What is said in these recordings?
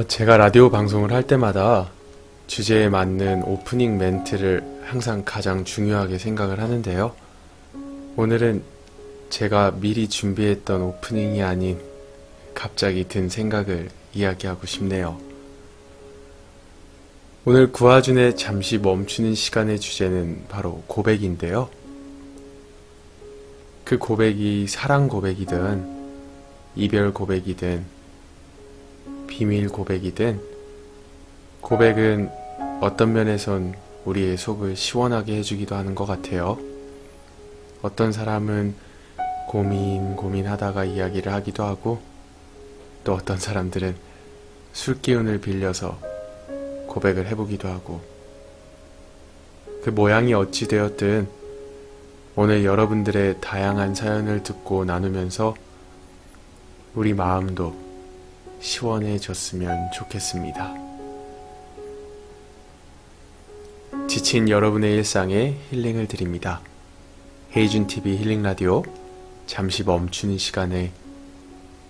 제가 라디오 방송을 할 때마다 주제에 맞는 오프닝 멘트를 항상 가장 중요하게 생각을 하는데요. 오늘은 제가 미리 준비했던 오프닝이 아닌 갑자기 든 생각을 이야기하고 싶네요. 오늘 구하준의 잠시 멈추는 시간의 주제는 바로 고백인데요. 그 고백이 사랑 고백이든 이별 고백이든 비밀 고백이든 고백은 어떤 면에선 우리의 속을 시원하게 해주기도 하는 것 같아요. 어떤 사람은 고민하다가 이야기를 하기도 하고 또 어떤 사람들은 술 기운을 빌려서 고백을 해보기도 하고 그 모양이 어찌 되었든 오늘 여러분들의 다양한 사연을 듣고 나누면서 우리 마음도 시원해졌으면 좋겠습니다. 지친 여러분의 일상에 힐링을 드립니다. 헤이준TV 힐링 라디오 잠시 멈추는 시간의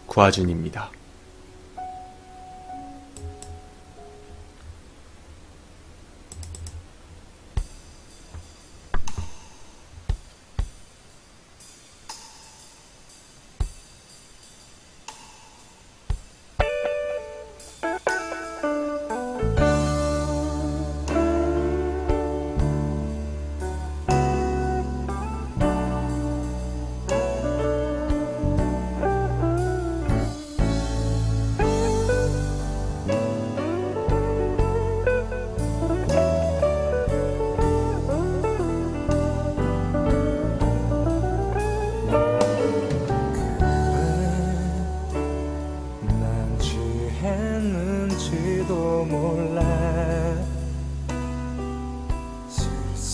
구하준입니다.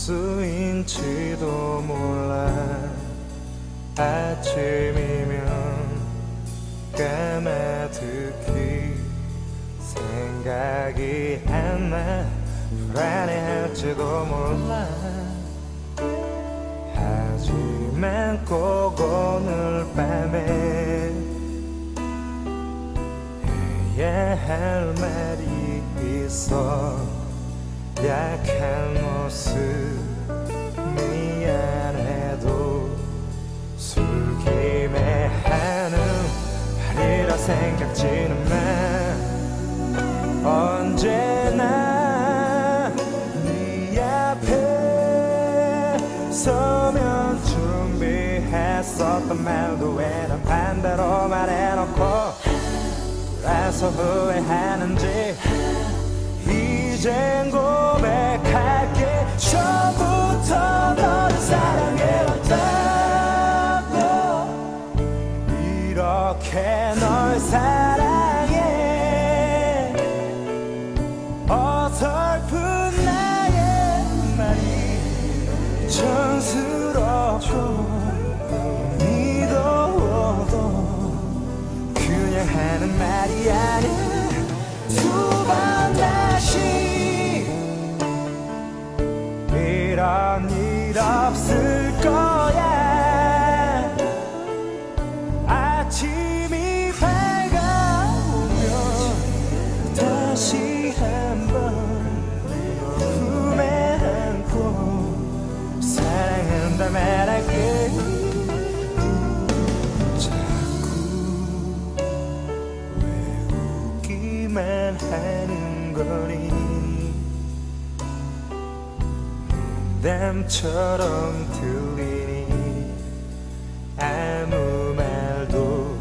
실수인지도 몰라. 아침이면 까마득히 생각이 안 나. 불안해할지도 몰라. 하지만 꼭 오늘 밤에 해야 할 말이 있어. 약한 모습 미안해도 술김에 하는 말이라 생각지는 마. 언제나 네 앞에 서면 준비했었던 말도 왜 난 반대로 말해놓고 돌아서 후회하는지. 이젠 고백할게. 처음부터 너를 사랑해왔다고. 이렇게 널 사랑해. 어설픈 나의 말이 촌스럽고 미워도 그냥 하는 말이 아니야. 두 번 다시 이런 일 없을 거야. 아침이 밝아오면 다시 한번 품에 안고 사랑한다 말할게. 하는 거니 농담처럼 들리니 아무 말도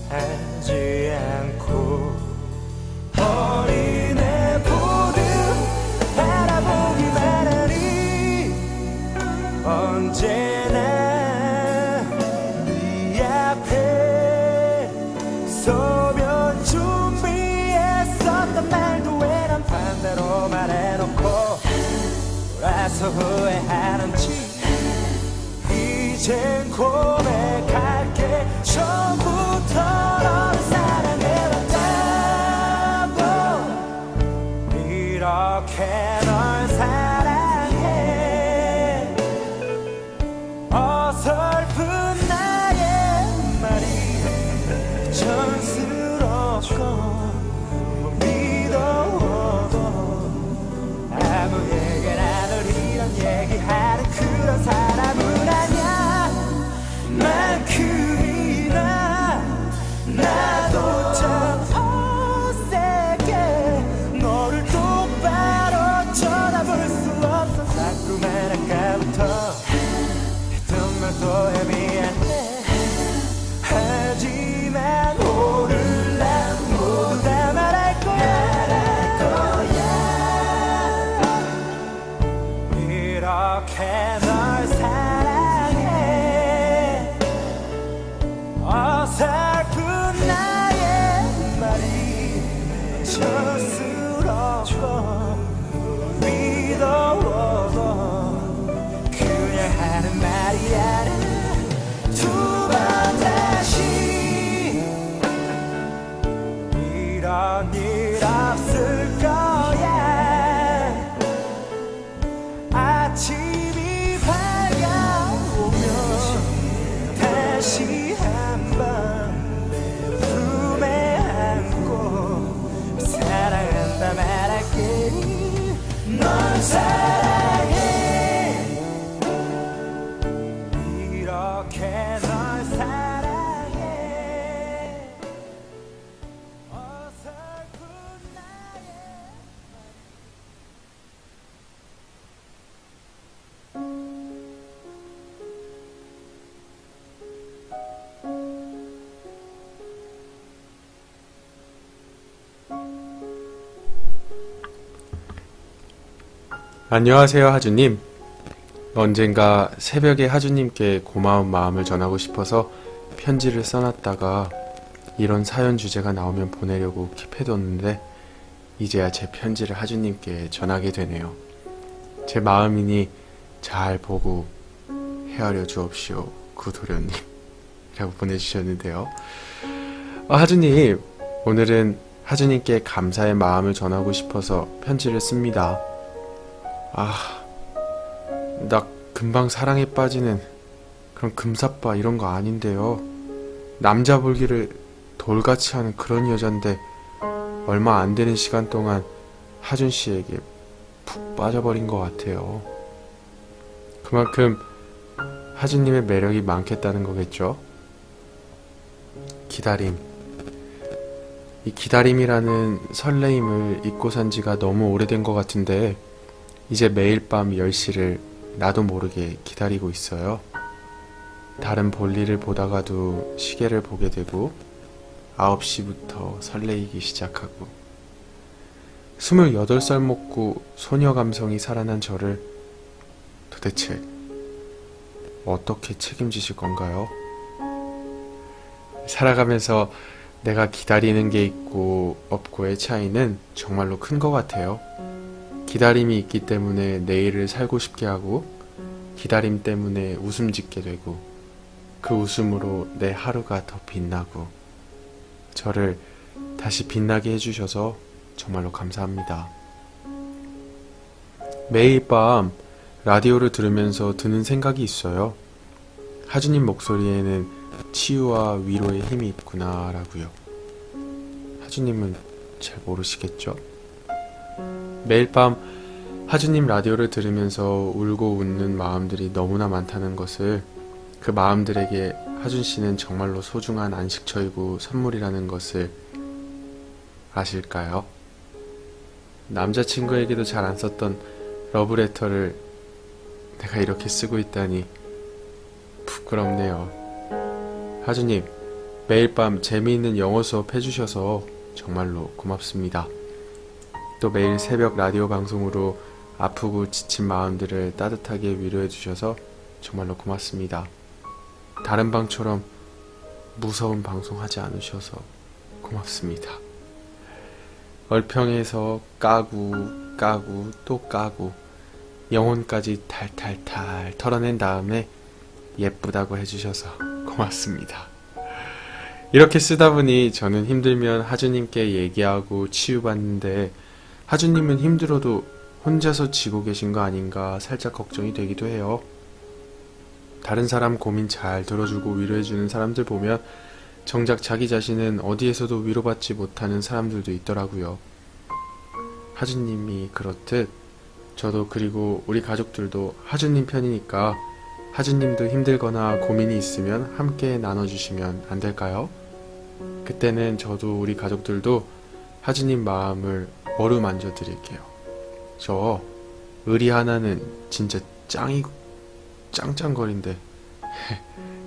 하지 않고 어린애 보듯 바라보기만 하니. 언제나 네 앞에 서면 말도 왜 난 반대로 말해놓고 돌아서 후회하는지. 이젠 고백할게. 처음부터 너를 사랑해왔다고. 이렇게 널 사랑해. 어설픈 나의 말이 촌스럽고 그런 일 없을 거야. 아침이 밝아오면 다시 한번 내 품에 안고 사랑한다 말할게. 널 사랑해. 이렇게 널 사랑해. 어설픈 나의 안녕하세요, 하주님. 언젠가 새벽에 하주님께 고마운 마음을 전하고 싶어서 편지를 써놨다가 이런 사연 주제가 나오면 보내려고 킵해뒀는데 이제야 제 편지를 하주님께 전하게 되네요. 제 마음이니 잘 보고 헤아려 주옵시오, 구도련님. 라고 보내주셨는데요. 하주님, 오늘은 하주님께 감사의 마음을 전하고 싶어서 편지를 씁니다. 나 금방 사랑에 빠지는 그런 금사빠 이런 거 아닌데요. 남자 볼기를 돌같이 하는 그런 여잔데 얼마 안 되는 시간 동안 하준 씨에게 푹 빠져버린 것 같아요. 그만큼 하준님의 매력이 많겠다는 거겠죠? 기다림. 이 기다림이라는 설레임을 잊고 산 지가 너무 오래된 것 같은데 이제 매일 밤 10시를 나도 모르게 기다리고 있어요. 다른 볼일을 보다가도 시계를 보게 되고 9시부터 설레이기 시작하고 28살 먹고 소녀 감성이 살아난 저를 도대체 어떻게 책임지실 건가요? 살아가면서 내가 기다리는 게 있고 없고의 차이는 정말로 큰 것 같아요. 기다림이 있기 때문에 내일을 살고 싶게 하고 기다림 때문에 웃음 짓게 되고 그 웃음으로 내 하루가 더 빛나고 저를 다시 빛나게 해주셔서 정말로 감사합니다. 매일 밤 라디오를 들으면서 드는 생각이 있어요. 하주님 목소리에는 치유와 위로의 힘이 있구나 라고요. 하주님은 잘 모르시겠죠? 매일 밤 하주님 라디오를 들으면서 울고 웃는 마음들이 너무나 많다는 것을, 그 마음들에게 하준씨는 정말로 소중한 안식처이고 선물이라는 것을 아실까요? 남자친구에게도 잘 안 썼던 러브레터를 내가 이렇게 쓰고 있다니 부끄럽네요. 하주님, 매일 밤 재미있는 영어 수업 해주셔서 정말로 고맙습니다. 또 매일 새벽 라디오 방송으로 아프고 지친 마음들을 따뜻하게 위로해 주셔서 정말로 고맙습니다. 다른 방처럼 무서운 방송 하지 않으셔서 고맙습니다. 얼평에서 까고 또 까고 영혼까지 탈탈탈 털어낸 다음에 예쁘다고 해주셔서 고맙습니다. 이렇게 쓰다 보니 저는 힘들면 하주님께 얘기하고 치유받는데 하주님은 힘들어도 혼자서 지고 계신 거 아닌가 살짝 걱정이 되기도 해요. 다른 사람 고민 잘 들어주고 위로해주는 사람들 보면 정작 자기 자신은 어디에서도 위로받지 못하는 사람들도 있더라고요. 하주님이 그렇듯 저도 그리고 우리 가족들도 하주님 편이니까 하주님도 힘들거나 고민이 있으면 함께 나눠주시면 안 될까요? 그때는 저도 우리 가족들도 하주님 마음을 어루만져 드릴게요. 저 의리 하나는 진짜 짱짱거린데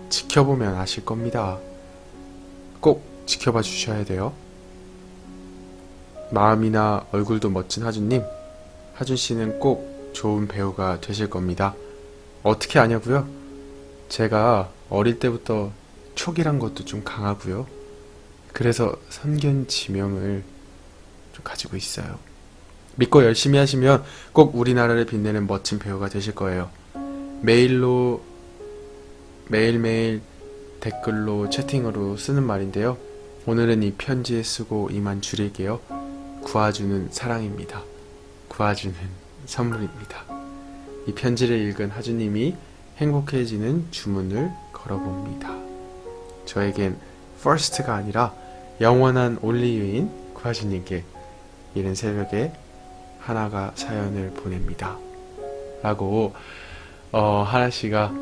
지켜보면 아실 겁니다. 꼭 지켜봐 주셔야 돼요. 마음이나 얼굴도 멋진 하주님, 하준씨는 꼭 좋은 배우가 되실 겁니다. 어떻게 아냐고요? 제가 어릴 때부터 촉이란 것도 좀 강하고요. 그래서 선견지명을 좀 가지고 있어요. 믿고 열심히 하시면 꼭 우리나라를 빛내는 멋진 배우가 되실 거예요. 매일매일 댓글로 채팅으로 쓰는 말인데요. 오늘은 이 편지에 쓰고 이만 줄일게요. 구아주는 사랑입니다. 구아주는 선물입니다. 이 편지를 읽은 하주님이 행복해지는 주문을 걸어봅니다. 저에겐 first가 아니라 영원한 올리유인 구하주님께 이른 새벽에 하나가 사연을 보냅니다. 라고 하나씨가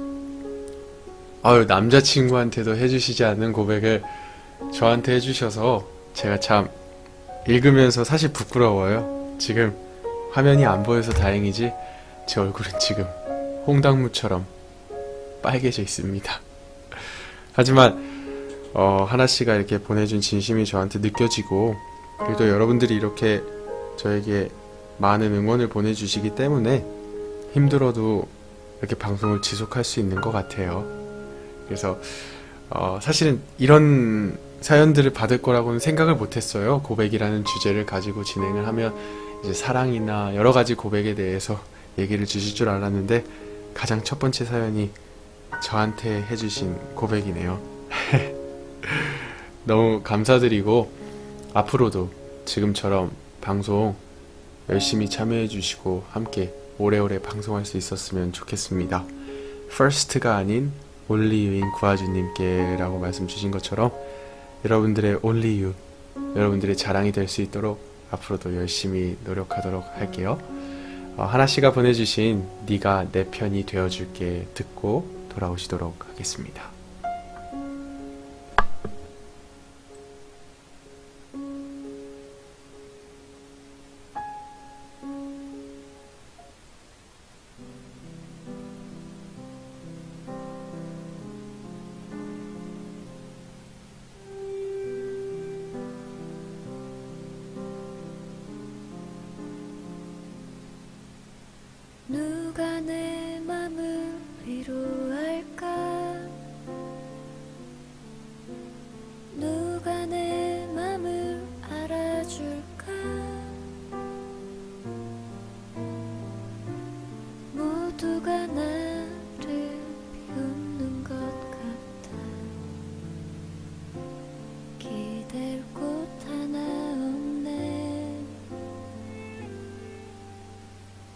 남자친구한테도 해주시지 않는 고백을 저한테 해주셔서 제가 참 읽으면서 사실 부끄러워요. 지금 화면이 안 보여서 다행이지 제 얼굴은 지금 홍당무처럼 빨개져 있습니다. 하지만 하나씨가 이렇게 보내준 진심이 저한테 느껴지고, 그리고 여러분들이 이렇게 저에게 많은 응원을 보내주시기 때문에 힘들어도 이렇게 방송을 지속할 수 있는 것 같아요. 그래서 사실은 이런 사연들을 받을 거라고는 생각을 못했어요. 고백이라는 주제를 가지고 진행을 하면 이제 사랑이나 여러 가지 고백에 대해서 얘기를 주실 줄 알았는데 가장 첫 번째 사연이 저한테 해주신 고백이네요. 너무 감사드리고 앞으로도 지금처럼 방송 열심히 참여해 주시고 함께 오래오래 방송할 수 있었으면 좋겠습니다. first가 아닌 only you인 구아주님께 라고 말씀 주신 것처럼 여러분들의 only you, 여러분들의 자랑이 될 수 있도록 앞으로도 열심히 노력하도록 할게요. 하나씨가 보내주신 네가 내 편이 되어줄게 듣고 돌아오시도록 하겠습니다. 누가 내 맘을 위로할까? 누가 내 맘을 알아줄까? 모두가 나를 비웃는 것 같아. 기댈 곳 하나 없네.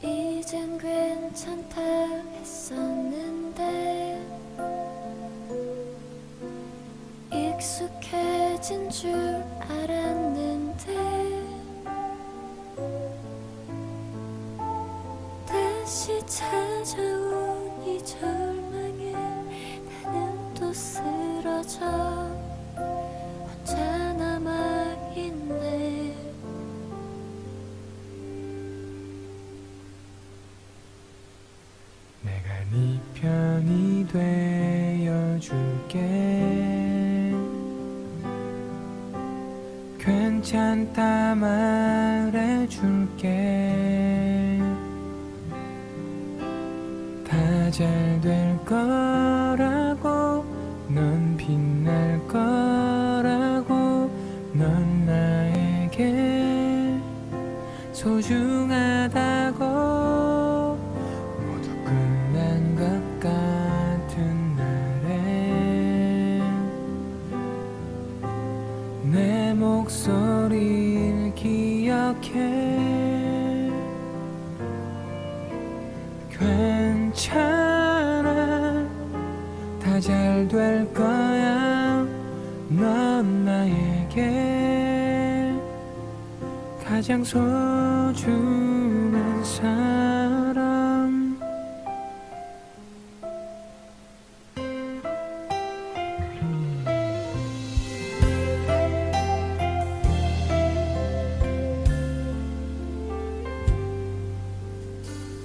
이젠 괜찮다 했었는데 익숙해진 줄 알았는데 다시 찾아온 이 절망에 나는 또 쓰러져 혼자 남아있네. 내가 네 편이 되어줄게. 괜찮다 말해줄게. 다 잘 될 거라고, 넌 빛날 거라고, 넌 나에게 소중하다고. 모두 끝난 것 같은 날에 내 목소리를 기억해. 괜찮아, 다 잘 될 거야. 넌 나에게 가장 소중한 사람.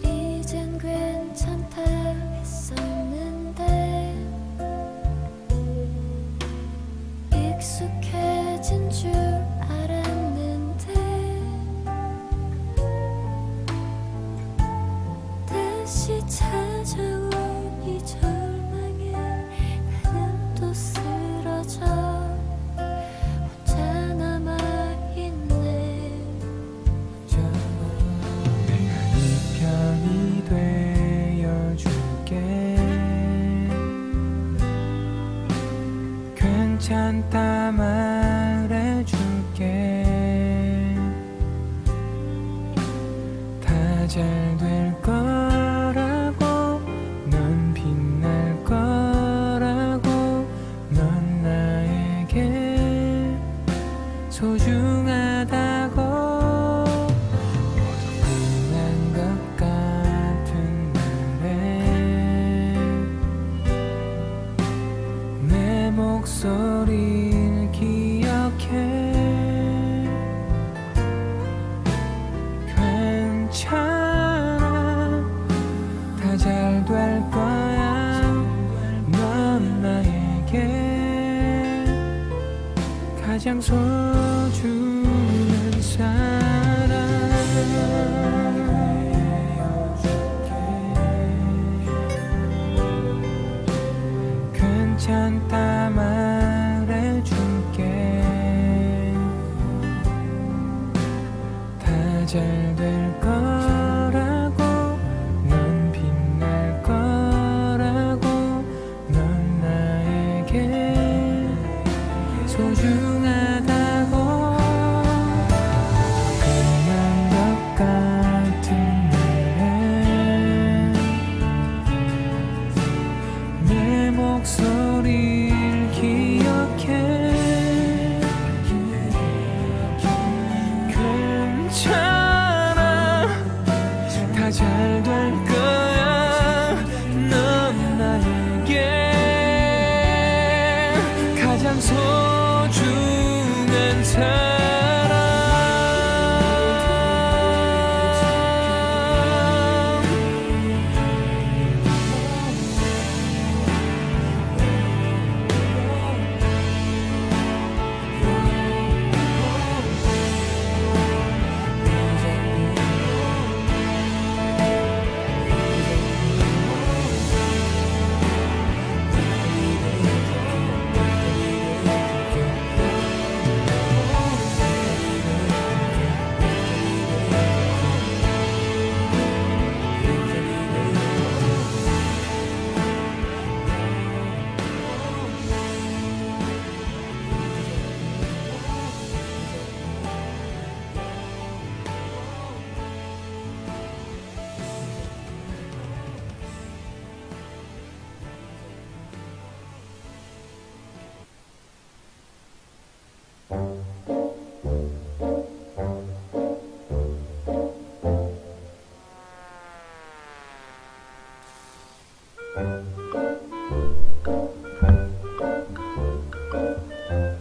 이젠 괜찮다 했었는데 익숙해진 줄 알았는데 다시 찾아온 이 절망에 나는 또 쓰러져 혼자 남아있네. 내가 네 편이 되어줄게. 괜찮다 말 소중하다고 어두운 것 같은 날에 내 목소리를 기억해 괜찮아 다 잘 될 거야 넌 나에게 가장 소중한 사람 괜찮다 말해줄게 다 잘 될 거라고 넌 빛날 거라고 넌 나에게 소중하다고 그냥 것 같은 날에 내 목소리를 기억해 괜찮아 다 잘 될 거야 넌 나에게 가장 소중한 사람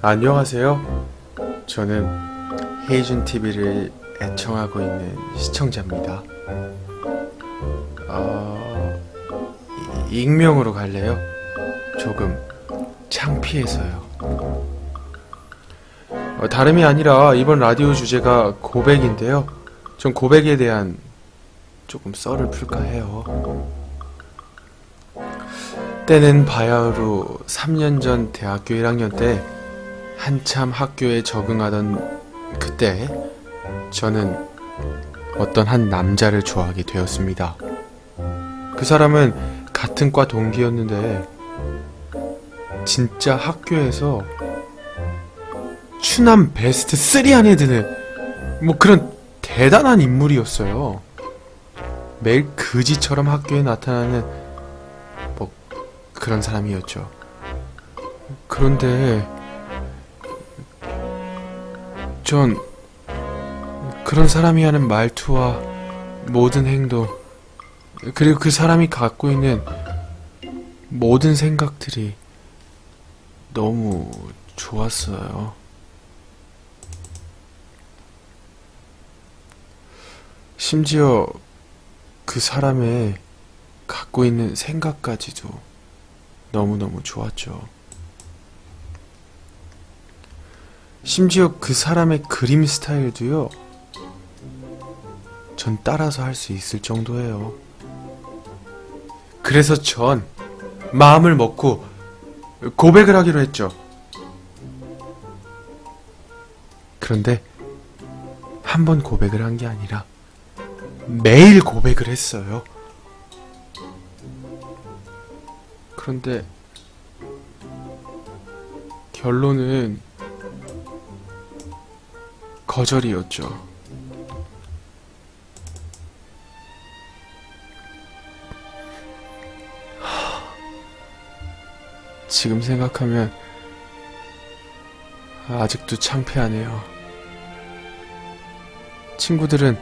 안녕하세요. 저는 헤이준 TV를 애청하고 있는 시청자입니다. 익명으로 갈래요? 조금 창피해서요. 다름이 아니라 이번 라디오 주제가 고백인데요. 전 고백에 대한 조금 썰을 풀까 해요. 때는 바야흐로 3년 전 대학교 1학년 때 한참 학교에 적응하던 그때 저는 어떤 한 남자를 좋아하게 되었습니다. 그 사람은 같은 과 동기였는데 진짜 학교에서 추남 베스트 3 안에 드는 뭐 그런 대단한 인물이었어요. 매일 그지처럼 학교에 나타나는 뭐 그런 사람이었죠. 그런데 전 그런 사람이 하는 말투와 모든 행동 그리고 그 사람이 갖고 있는 모든 생각들이 너무 좋았어요. 심지어 그 사람의 갖고 있는 생각까지도 너무너무 좋았죠. 심지어 그 사람의 그림 스타일도요, 전 따라서 할 수 있을 정도예요. 그래서 전 마음을 먹고 고백을 하기로 했죠. 그런데 한 번 고백을 한 게 아니라 매일 고백을 했어요. 그런데 결론은 거절이었죠. 지금 생각하면 아직도 창피하네요. 친구들은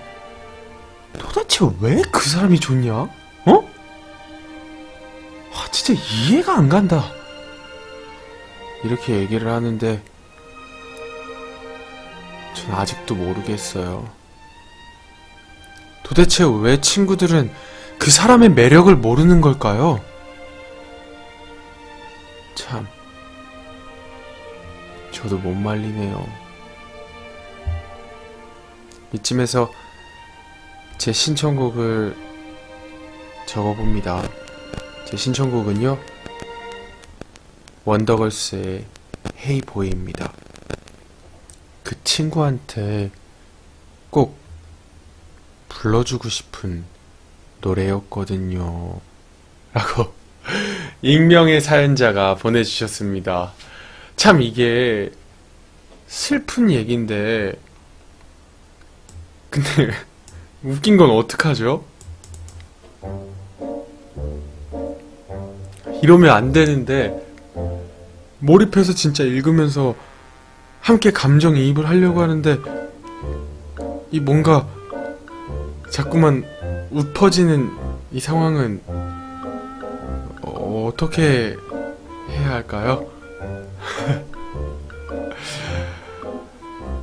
도대체 왜 그 사람이 좋냐? 어? 진짜 이해가 안 간다. 이렇게 얘기를 하는데 전 아직도 모르겠어요. 도대체 왜 친구들은 그 사람의 매력을 모르는 걸까요? 참, 저도 못 말리네요. 이쯤에서 제 신청곡을 적어봅니다. 제 신청곡은요, 원더걸스의 Hey Boy입니다. 그 친구한테 꼭 불러주고 싶은 노래였거든요. 라고 익명의 사연자가 보내주셨습니다. 참 이게 슬픈 얘기인데 근데 웃긴 건 어떡하죠? 이러면 안 되는데 몰입해서 진짜 읽으면서 함께 감정이입을 하려고 하는데 이 뭔가 자꾸만 웃퍼지는 이 상황은 어떻게 해야 할까요?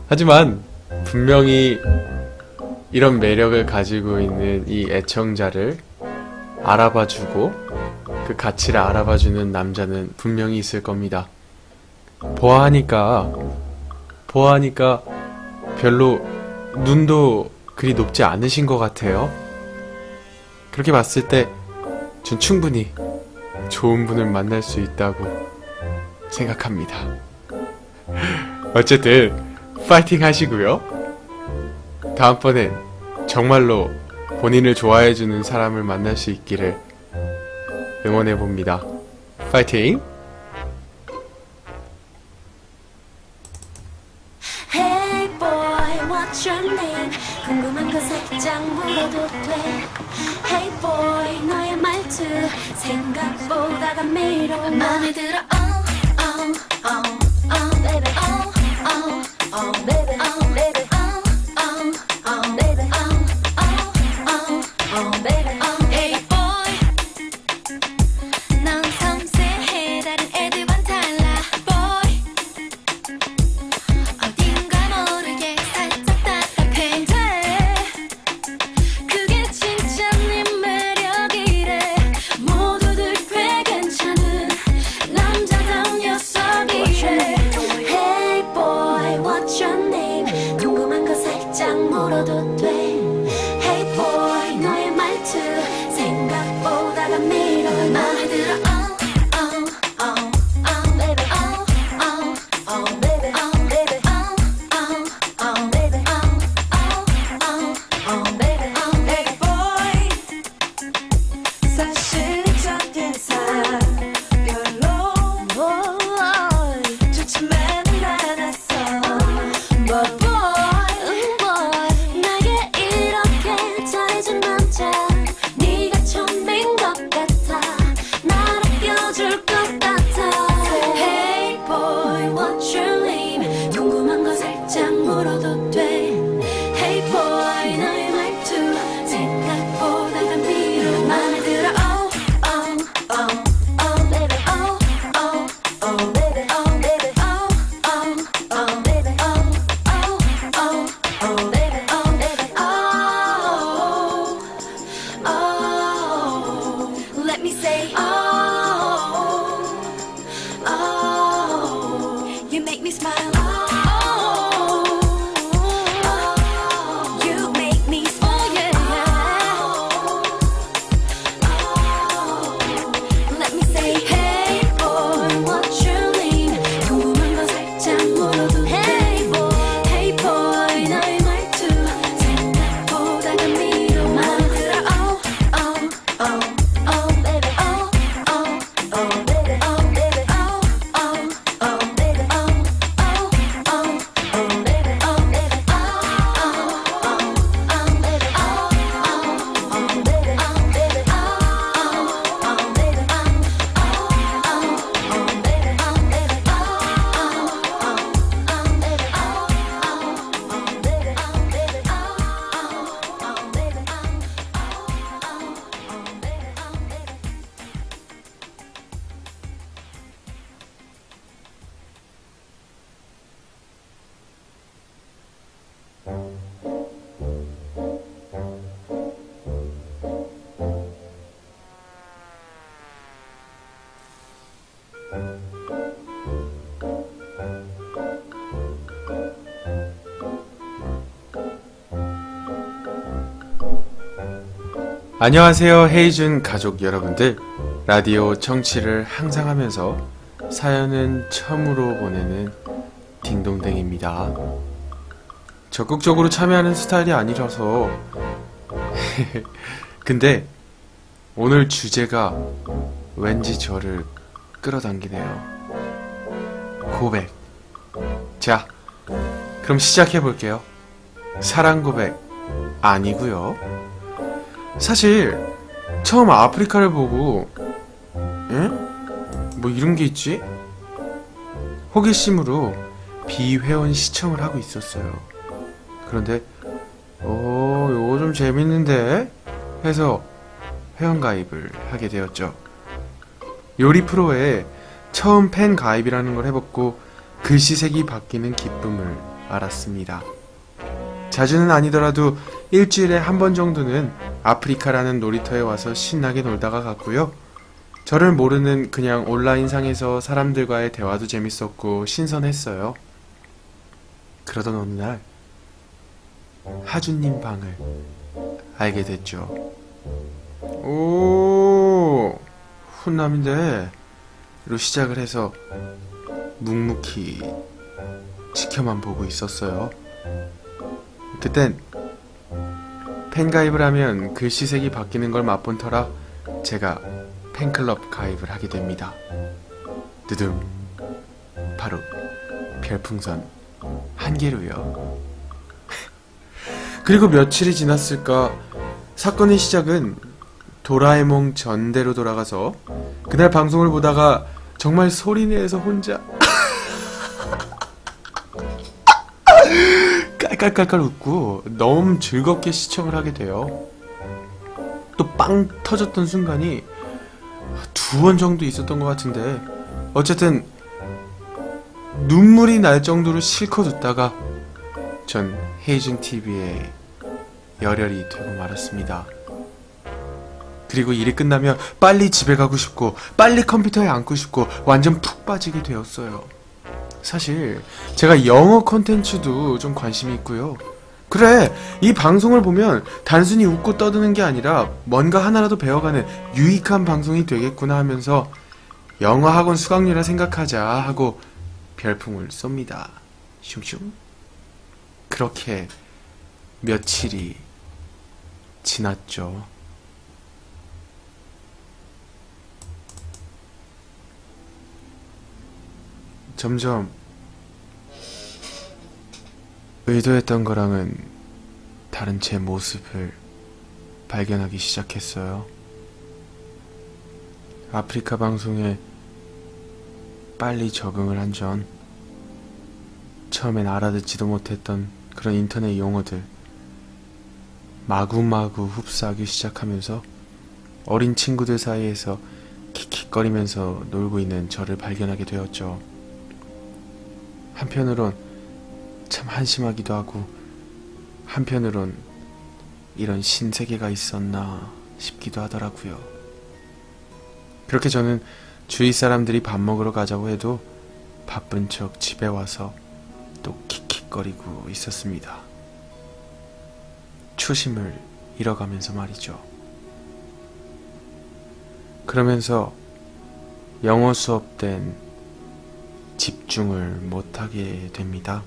하지만 분명히 이런 매력을 가지고 있는 이 애청자를 알아봐주고 그 가치를 알아봐주는 남자는 분명히 있을 겁니다. 보아하니까 별로 눈도 그리 높지 않으신 것 같아요. 그렇게 봤을 때 전 충분히 좋은 분을 만날 수 있다고 생각합니다. 어쨌든 파이팅 하시고요. 다음번엔 정말로 본인을 좋아해주는 사람을 만날 수 있기를 응원해봅니다. 파이팅! Hey boy, what's your name? 궁금한 거 살짝 물어도 돼. Hey boy, 너의 말투 생각보다 감미로워. 맘에 들어, baby, baby, baby, baby, baby. Hey boy, 넌 섬세해 다른 애들만 달라. Boy, 어딘가 모르게 살짝 답답해. 그게 진짜 네 매력이래. 모두들 꽤 괜찮은 남자다운 녀석이래. Hey boy, what's your name? 궁금한 거 살짝 물어도 돼. Hey boy, 너의 말투 생각보다 감미로워. 맘에 들어, baby, baby, baby, baby, baby. Hey boy, 사실 첫 인사 별로 좋지만은 않았어. But boy, 나에게 이렇게 잘해준 남자 네가 처음인 것 같아. 날 아껴줄 것 같아. Hey boy, what's your name? 궁금한 거 살짝 물어도 돼. Hey boy, 너의 말투 생각보다 감미로워. 맘에 들어, baby, baby, baby, baby, let me say, you make me smile. 안녕하세요, 헤이준 가족 여러분들. 라디오 청취를 항상 하면서 사연은 처음으로 보내는 딩동댕입니다. 적극적으로 참여하는 스타일이 아니라서 근데 오늘 주제가 왠지 저를 끌어당기네요. 고백. 자, 그럼 시작해볼게요. 사랑 고백 아니고요. 사실 처음 아프리카를 보고 뭐 이런 게 있지? 호기심으로 비회원 시청을 하고 있었어요. 그런데 요거 좀 재밌는데 해서 회원가입을 하게 되었죠. 요리 프로에 처음 팬 가입이라는 걸 해봤고 글씨색이 바뀌는 기쁨을 알았습니다. 자주는 아니더라도 일주일에 한 번 정도는 아프리카라는 놀이터에 와서 신나게 놀다가 갔고요. 저를 모르는 그냥 온라인상에서 사람들과의 대화도 재밌었고 신선했어요. 그러던 어느 날 하준님 방을 알게 됐죠. 오, 훈남인데 로 시작을 해서 묵묵히 지켜만 보고 있었어요. 그땐 팬가입을 하면 글씨색이 바뀌는 걸 맛본 터라 제가 팬클럽 가입을 하게 됩니다. 두둥, 바로 별풍선 1개로요. 그리고 며칠이 지났을까 사건의 시작은 도라에몽 전대로 돌아가서 그날 방송을 보다가 정말 소리내서 혼자 깔깔깔깔 웃고 너무 즐겁게 시청을 하게 돼요. 또 빵 터졌던 순간이 2번 정도 있었던 것 같은데 어쨌든 눈물이 날 정도로 실컷 웃다가 전 헤이준 TV에 열혈이 되고 말았습니다. 그리고 일이 끝나면 빨리 집에 가고 싶고 빨리 컴퓨터에 앉고 싶고 완전 푹 빠지게 되었어요. 사실 제가 영어 콘텐츠도 좀 관심이 있고요. 그래, 이 방송을 보면 단순히 웃고 떠드는 게 아니라 뭔가 하나라도 배워가는 유익한 방송이 되겠구나 하면서 영어 학원 수강료라 생각하자 하고 별풍을 쏩니다. 슝슝. 그렇게 며칠이 지났죠. 점점 의도했던 거랑은 다른 제 모습을 발견하기 시작했어요. 아프리카 방송에 빨리 적응을 한 전 처음엔 알아듣지도 못했던 그런 인터넷 용어들 마구마구 흡수하기 시작하면서 어린 친구들 사이에서 킥킥거리면서 놀고 있는 저를 발견하게 되었죠. 한편으론 참 한심하기도 하고 한편으론 이런 신세계가 있었나 싶기도 하더라고요. 그렇게 저는 주위 사람들이 밥 먹으러 가자고 해도 바쁜 척 집에 와서 또 킥킥거리고 있었습니다. 초심을 잃어가면서 말이죠. 그러면서 영어 수업 땐 집중을 못하게 됩니다.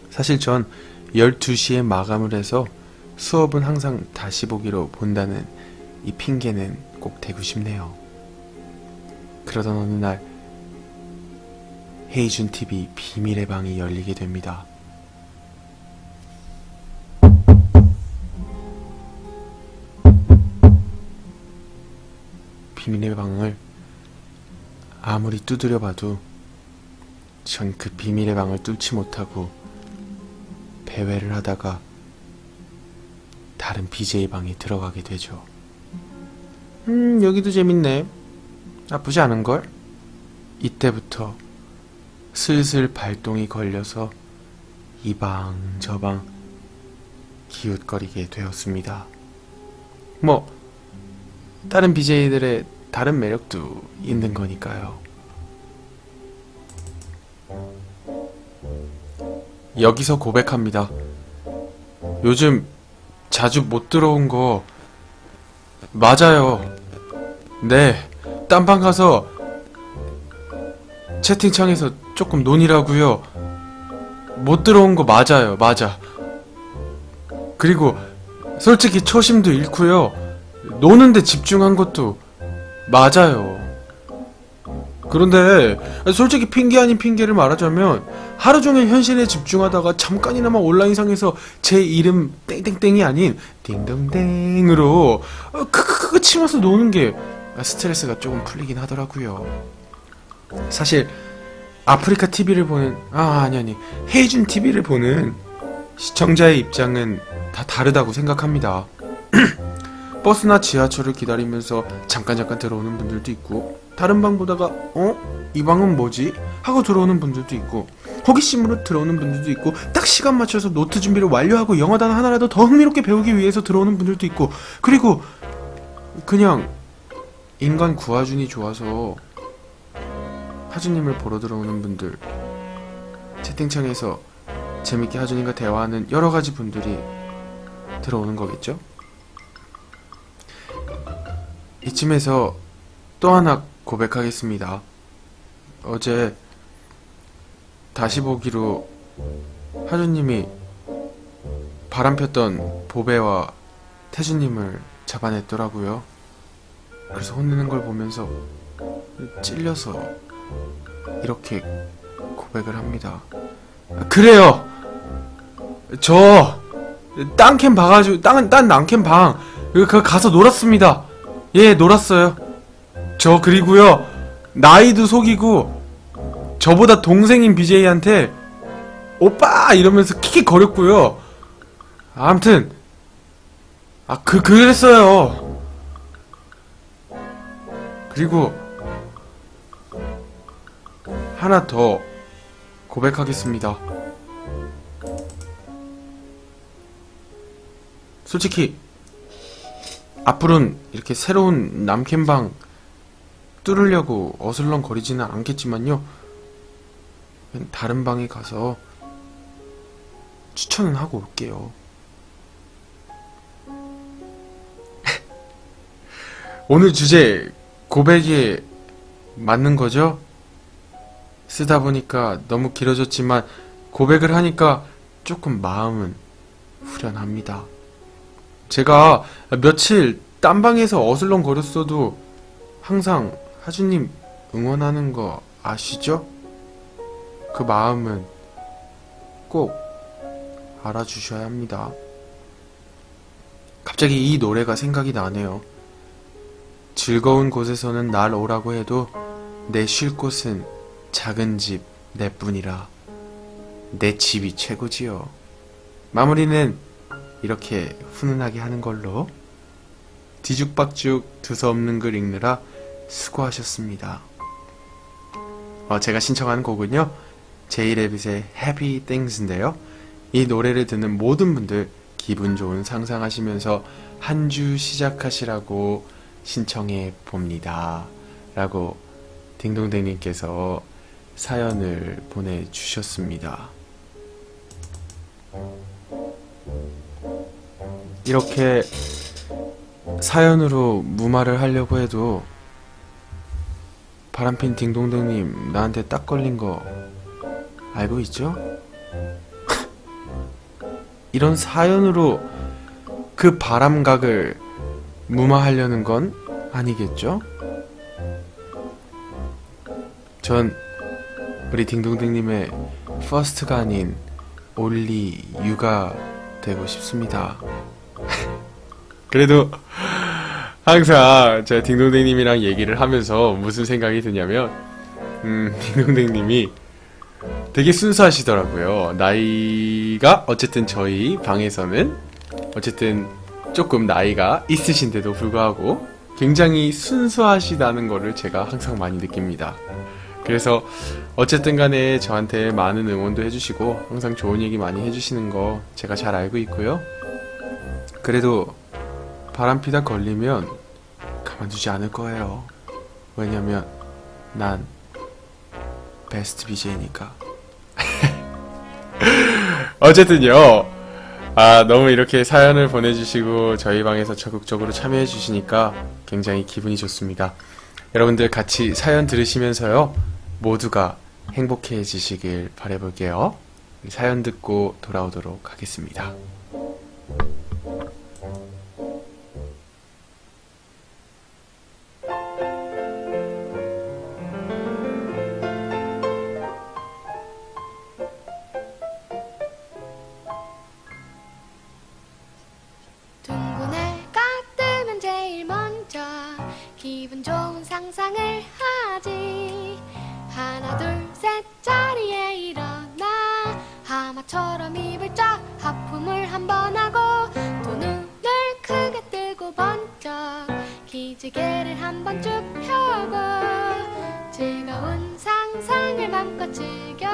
사실 전 12시에 마감을 해서 수업은 항상 다시 보기로 본다는 이 핑계는 꼭 대고 싶네요. 그러던 어느 날 헤이준 TV 비밀의 방이 열리게 됩니다. 비밀의 방을 아무리 두드려봐도 전 그 비밀의 방을 뚫지 못하고 배회를 하다가 다른 BJ 방에 들어가게 되죠. 여기도 재밌네. 나쁘지 않은걸? 이때부터 슬슬 발동이 걸려서 이 방 저 방 기웃거리게 되었습니다. 뭐 다른 BJ들의 다른 매력도 있는 거니까요. 여기서 고백합니다. 요즘 자주 못 들어온 거 맞아요. 네, 딴방 가서 채팅창에서 조금 논의라고요. 못 들어온 거 맞아요. 맞아. 그리고 솔직히 초심도 잃고요. 노는데 집중한 것도 맞아요. 그런데 솔직히 핑계 아닌 핑계를 말하자면 하루 종일 현실에 집중하다가 잠깐이나마 온라인상에서 제 이름 땡땡땡이 아닌 딩동댕으로 크크크 치면서 노는 게 스트레스가 조금 풀리긴 하더라고요. 사실 아프리카 TV를 보는 아니 헤이준 TV를 보는 시청자의 입장은 다 다르다고 생각합니다. 버스나 지하철을 기다리면서 잠깐 들어오는 분들도 있고, 다른 방 보다가 이 방은 뭐지? 하고 들어오는 분들도 있고, 호기심으로 들어오는 분들도 있고, 딱 시간 맞춰서 노트 준비를 완료하고 영어 단어 하나라도 더 흥미롭게 배우기 위해서 들어오는 분들도 있고, 그리고 그냥 인간 구하준이 좋아서 하준님을 보러 들어오는 분들, 채팅창에서 재밌게 하준님과 대화하는 여러가지 분들이 들어오는 거겠죠? 이쯤에서 또 하나 고백하겠습니다. 어제 다시 보기로 하준님이 바람폈던 보배와 태준님을 잡아냈더라고요. 그래서 혼내는 걸 보면서 찔려서 이렇게 고백을 합니다. 그래요! 저 땅캠 봐가지고 딴 남캠 방 그 가서 놀았습니다. 예, 놀았어요. 저 그리고요, 나이도 속이고 저보다 동생인 BJ한테 오빠 이러면서 킥킥 거렸고요. 아무튼 그랬어요. 그리고 하나 더 고백하겠습니다. 솔직히 앞으로는 이렇게 새로운 남캠방 뚫으려고 어슬렁거리지는 않겠지만요, 다른 방에 가서 추천은 하고 올게요. 오늘 주제 고백에 맞는 거죠? 쓰다 보니까 너무 길어졌지만 고백을 하니까 조금 마음은 후련합니다. 제가 며칠 딴 방에서 어슬렁거렸어도 항상 하준님 응원하는 거 아시죠? 그 마음은 꼭 알아주셔야 합니다. 갑자기 이 노래가 생각이 나네요. 즐거운 곳에서는 날 오라고 해도 내 쉴 곳은 작은 집 내뿐이라 내 집이 최고지요. 마무리는 이렇게 훈훈하게 하는 걸로. 뒤죽박죽 두서없는 글 읽느라 수고하셨습니다. 제가 신청한 곡은요, 제이레빗의 Happy Things인데요. 이 노래를 듣는 모든 분들 기분 좋은 상상하시면서 한 주 시작하시라고 신청해 봅니다. 라고 딩동댕님께서 사연을 보내주셨습니다. 이렇게 사연으로 무마를 하려고 해도 바람핀 딩동댕님 나한테 딱 걸린 거 알고 있죠? 이런 사연으로 그 바람각을 무마하려는 건 아니겠죠? 전 우리 딩동댕님의 퍼스트가 아닌 올리 유가 되고 싶습니다. 그래도 항상 제가 딩동댕님이랑 얘기를 하면서 무슨 생각이 드냐면 딩동댕님이 되게 순수하시더라고요. 나이가 어쨌든 저희 방에서는 어쨌든 조금 나이가 있으신데도 불구하고 굉장히 순수하시다는 거를 제가 항상 많이 느낍니다. 그래서 어쨌든 간에 저한테 많은 응원도 해주시고 항상 좋은 얘기 많이 해주시는 거 제가 잘 알고 있고요. 그래도 바람피다 걸리면 가만두지 않을 거예요. 왜냐면 난 베스트 BJ니까. 어쨌든요, 아, 너무 이렇게 사연을 보내주시고 저희 방에서 적극적으로 참여해주시니까 굉장히 기분이 좋습니다. 여러분들 같이 사연 들으시면서요, 모두가 행복해지시길 바라볼게요. 사연 듣고 돌아오도록 하겠습니다. 둥근 해가 뜨면 제일 먼저 기분 좋은 상상을 하지. 하나 둘 셋 자리에 일어나 하마처럼 입을 쫙 하품을 한번 하고 또 눈을 크게 뜨고 번쩍 기지개를 한번 쭉 펴고 즐거운 상상을 맘껏 즐겨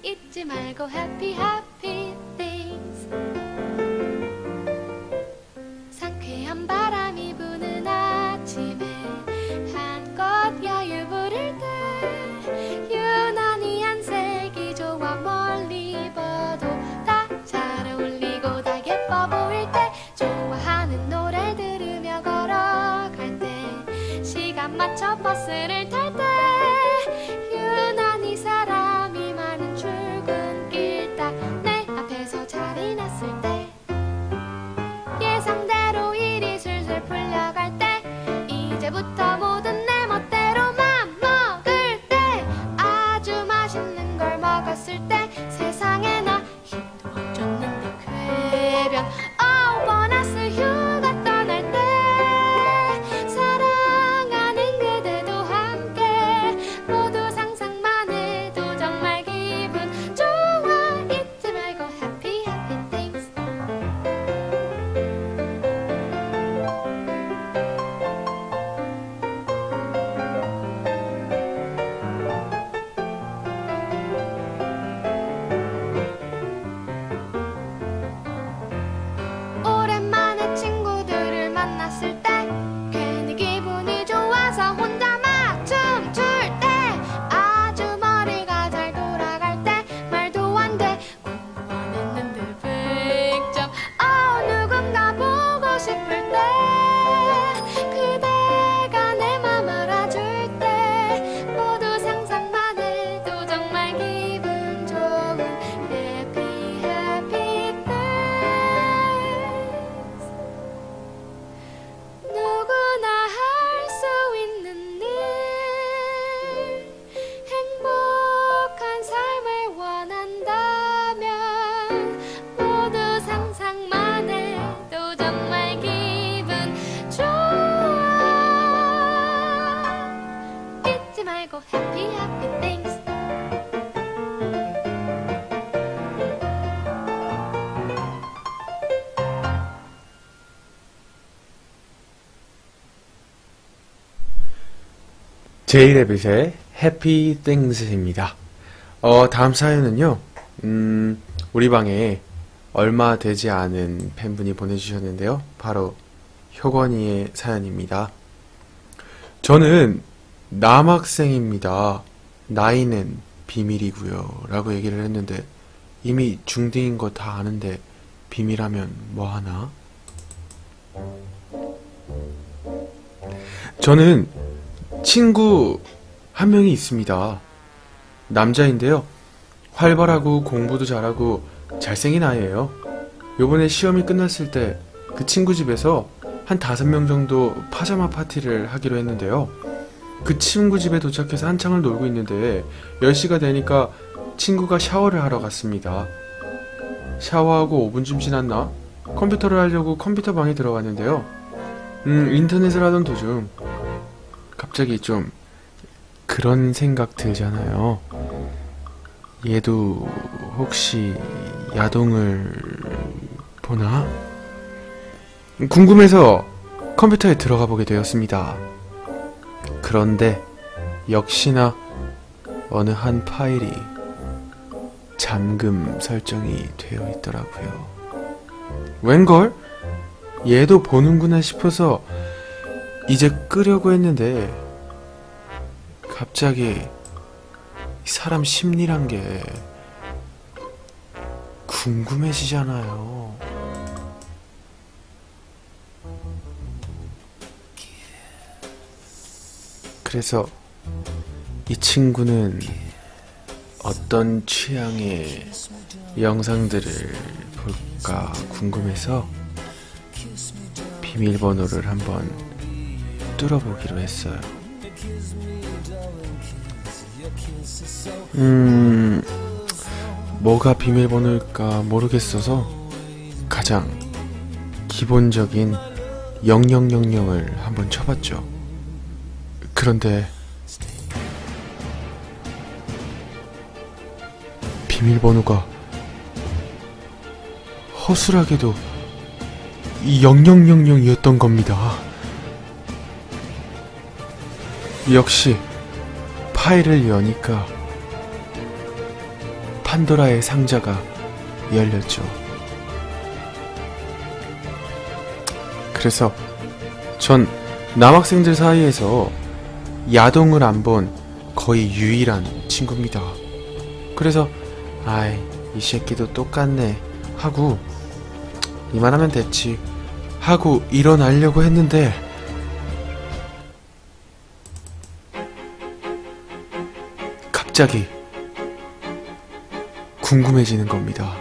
잊지 말고 happy happy things. 상쾌한 바람이 부는 아침에 한껏 여유 부릴 때 유난히 안색이 좋아 멀리 봐도 다 잘 어울리고 다 예뻐 보일 때 좋아하는 노래 들으며 걸어갈 때 시간 맞춰 버스를 탈 때 유난히 사람이 많은 출근길 딱 내 앞에서 자리 났을 때 예상대로 일이 술술 풀려갈 때 이제부터 모든 내 멋대로 맘 먹을 때 아주 맛있는 걸 먹었을 때 세상에 나 힘도 안 줬는데 쾌변 보너스 휴가 떠날 때 사랑하는 그대도 함께 모두 상상만 해도 정말 기분 좋아 잊지 말고 happy happy things. 오랜만에 친구들을 만났을 때 괜히 기분이 좋아서 혼자 막 춤출 때 아주 머리가 잘 돌아갈 때 말도 안 돼 공부 안 했는데 100점 누군가 보고 싶을 때 그대가 내 맘 알아줄 때 모두 상상만 해도 정말 기분 좋은 happy happy things. 누구나 할 수 있는 일 행복한 삶을 원한다면 모두 상상만 해도 정말 기분 좋아 잊지 말고 happy happy things. 제이레빗의 Happy Things입니다. 다음 사연은요, 우리 방에 얼마 되지 않은 팬분이 보내주셨는데요. 바로 효건이의 사연입니다. 저는 남학생입니다. 나이는 비밀이고요. 라고 얘기를 했는데 이미 중딩인 거 다 아는데 비밀하면 뭐하나? 저는 친구 한 명이 있습니다. 남자인데요. 활발하고 공부도 잘하고 잘생긴 아이예요. 요번에 시험이 끝났을 때 그 친구 집에서 한 5명 정도 파자마 파티를 하기로 했는데요. 그 친구 집에 도착해서 한창을 놀고 있는데 10시가 되니까 친구가 샤워를 하러 갔습니다. 샤워하고 5분쯤 지났나? 컴퓨터를 하려고 컴퓨터 방에 들어갔는데요. 인터넷을 하던 도중 갑자기 좀 그런 생각 들잖아요. 얘도 혹시 야동을 보나? 궁금해서 컴퓨터에 들어가 보게 되었습니다. 그런데 역시나 어느 한 파일이 잠금 설정이 되어 있더라고요. 웬걸? 얘도 보는구나 싶어서 이제 끄려고 했는데 갑자기 사람 심리란 게 궁금해지잖아요. 그래서 이 친구는 어떤 취향의 영상들을 볼까 궁금해서 비밀번호를 한번 뚫어보기로 했어요. 뭐가 비밀번호일까 모르겠어서 가장 기본적인 0000을 한번 쳐봤죠. 그런데 비밀번호가 허술하게도 0000이었던 겁니다. 역시 파일을 여니까 판도라의 상자가 열렸죠. 그래서 전 남학생들 사이에서 야동을 안 본 거의 유일한 친구입니다. 그래서 아이, 이 새끼도 똑같네 하고 이만하면 됐지 하고 일어나려고 했는데 갑자기 궁금해지는 겁니다.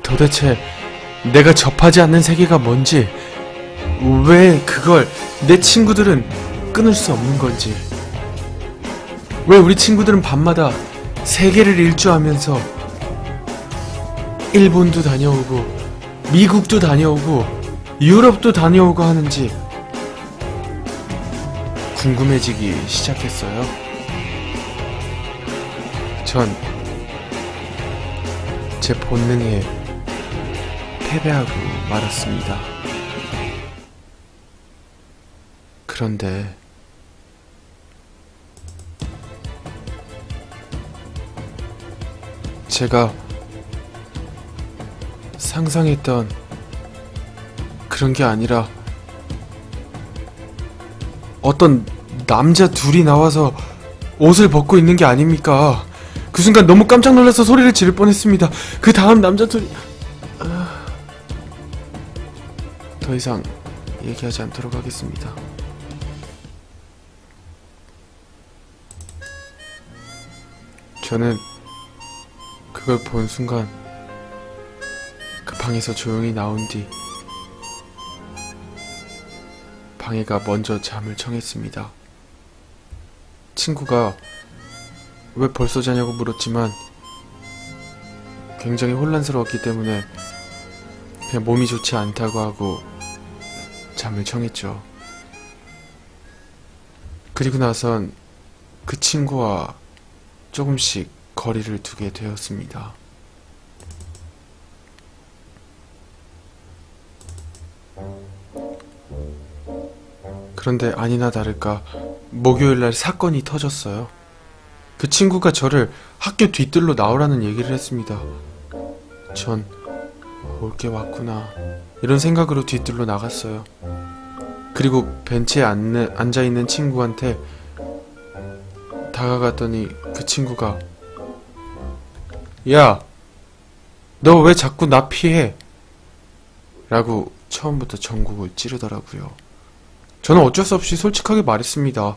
도대체 내가 접하지 않는 세계가 뭔지, 왜 그걸 내 친구들은 끊을 수 없는 건지, 왜 우리 친구들은 밤마다 세계를 일주하면서 일본도 다녀오고 미국도 다녀오고 유럽도 다녀오고 하는지 궁금해지기 시작했어요. 전 제 본능에 패배하고 말았습니다. 그런데 제가 상상했던 그런 게 아니라 어떤 남자 둘이 나와서 옷을 벗고 있는 게 아닙니까? 그 순간 너무 깜짝 놀라서 소리를 지를 뻔했습니다. 그 다음 남자 둘이 더 이상 얘기하지 않도록 하겠습니다. 저는 그걸 본 순간 그 방에서 조용히 나온 뒤 방해가 먼저 잠을 청했습니다. 친구가 왜 벌써 자냐고 물었지만 굉장히 혼란스러웠기 때문에 그냥 몸이 좋지 않다고 하고 잠을 청했죠. 그리고 나선 그 친구와 조금씩 거리를 두게 되었습니다. 그런데 아니나 다를까 목요일날 사건이 터졌어요. 그 친구가 저를 학교 뒤뜰로 나오라는 얘기를 했습니다. 전 올 게 왔구나 이런 생각으로 뒤뜰로 나갔어요. 그리고 벤치에 앉아있는 친구한테 다가갔더니 그 친구가 야, 너 왜 자꾸 나 피해? 라고 처음부터 전곡을 찌르더라고요. 저는 어쩔 수 없이 솔직하게 말했습니다.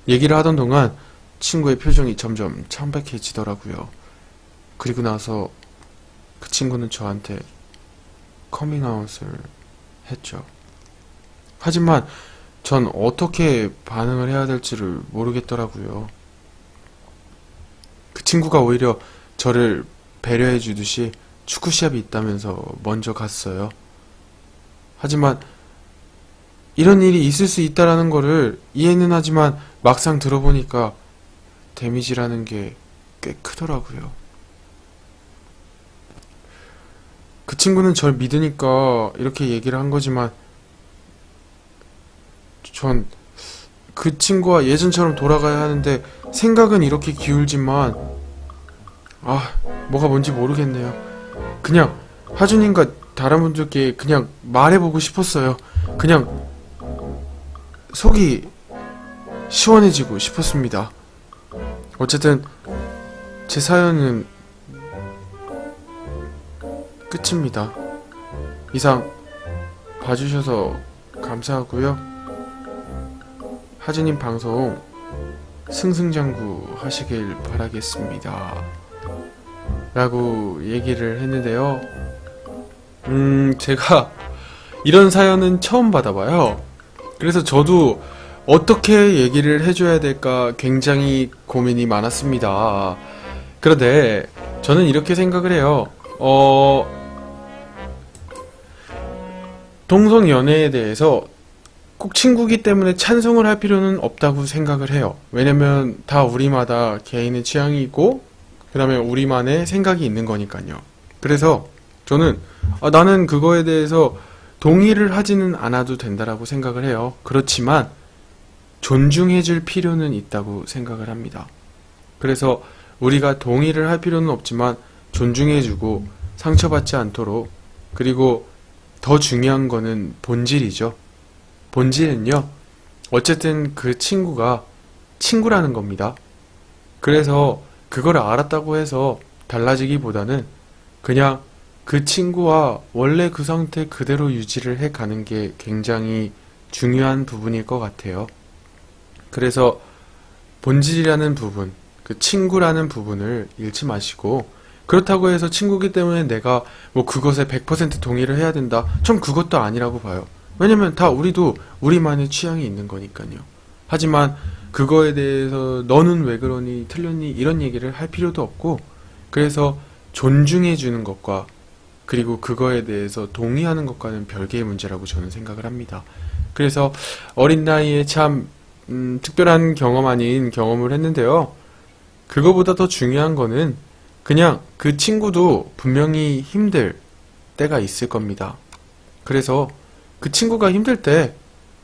얘기를 하던 동안 친구의 표정이 점점 창백해지더라고요. 그리고 나서 그 친구는 저한테 커밍아웃을 했죠. 하지만 전 어떻게 반응을 해야 될지를 모르겠더라고요. 그 친구가 오히려 저를 배려해 주듯이 축구 시합이 있다면서 먼저 갔어요. 하지만 이런 일이 있을 수 있다라는 거를 이해는 하지만 막상 들어보니까 데미지라는 게 꽤 크더라고요. 그 친구는 절 믿으니까 이렇게 얘기를 한 거지만 전 그 친구와 예전처럼 돌아가야 하는데 생각은 이렇게 기울지만 뭐가 뭔지 모르겠네요. 그냥 하준님과 다른 분들께 그냥 말해보고 싶었어요. 그냥 속이 시원해지고 싶었습니다. 어쨌든 제 사연은 끝입니다. 이상 봐주셔서 감사하고요. 하진님 방송 승승장구 하시길 바라겠습니다. 라고 얘기를 했는데요. 제가 이런 사연은 처음 받아봐요. 그래서 저도 어떻게 얘기를 해줘야 될까 굉장히 고민이 많았습니다. 그런데 저는 이렇게 생각을 해요. 동성 연애에 대해서 꼭 친구기 때문에 찬성을 할 필요는 없다고 생각을 해요. 왜냐면 다 우리마다 개인의 취향이 있고 그 다음에 우리만의 생각이 있는 거니까요. 그래서 저는 나는 그거에 대해서 동의를 하지는 않아도 된다라고 생각을 해요. 그렇지만 존중해줄 필요는 있다고 생각을 합니다. 그래서 우리가 동의를 할 필요는 없지만 존중해주고 상처받지 않도록, 그리고 더 중요한 거는 본질이죠. 본질은요, 어쨌든 그 친구가 친구라는 겁니다. 그래서 그걸 알았다고 해서 달라지기보다는 그냥 그 친구와 원래 그 상태 그대로 유지를 해가는 게 굉장히 중요한 부분일 것 같아요. 그래서 본질이라는 부분, 그 친구라는 부분을 잃지 마시고, 그렇다고 해서 친구기 때문에 내가 뭐 그것에 100% 동의를 해야 된다? 전 그것도 아니라고 봐요. 왜냐면 다 우리도 우리만의 취향이 있는 거니까요. 하지만 그거에 대해서 너는 왜 그러니 틀렸니 이런 얘기를 할 필요도 없고, 그래서 존중해 주는 것과 그리고 그거에 대해서 동의하는 것과는 별개의 문제라고 저는 생각을 합니다. 그래서 어린 나이에 참 특별한 경험 아닌 경험을 했는데요. 그거보다 더 중요한 거는 그냥 그 친구도 분명히 힘들 때가 있을 겁니다. 그래서 그 친구가 힘들 때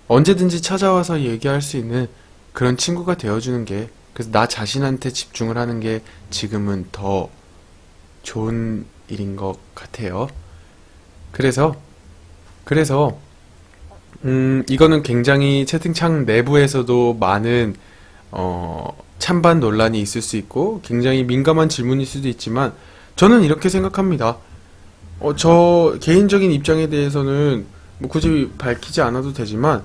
언제든지 찾아와서 얘기할 수 있는 그런 친구가 되어주는 게, 그래서 나 자신한테 집중을 하는 게 지금은 더 좋은 일인 것 같아요. 그래서 이거는 굉장히 채팅창 내부에서도 많은 찬반 논란이 있을 수 있고 굉장히 민감한 질문일 수도 있지만, 저는 이렇게 생각합니다. 저 개인적인 입장에 대해서는 뭐 굳이 밝히지 않아도 되지만,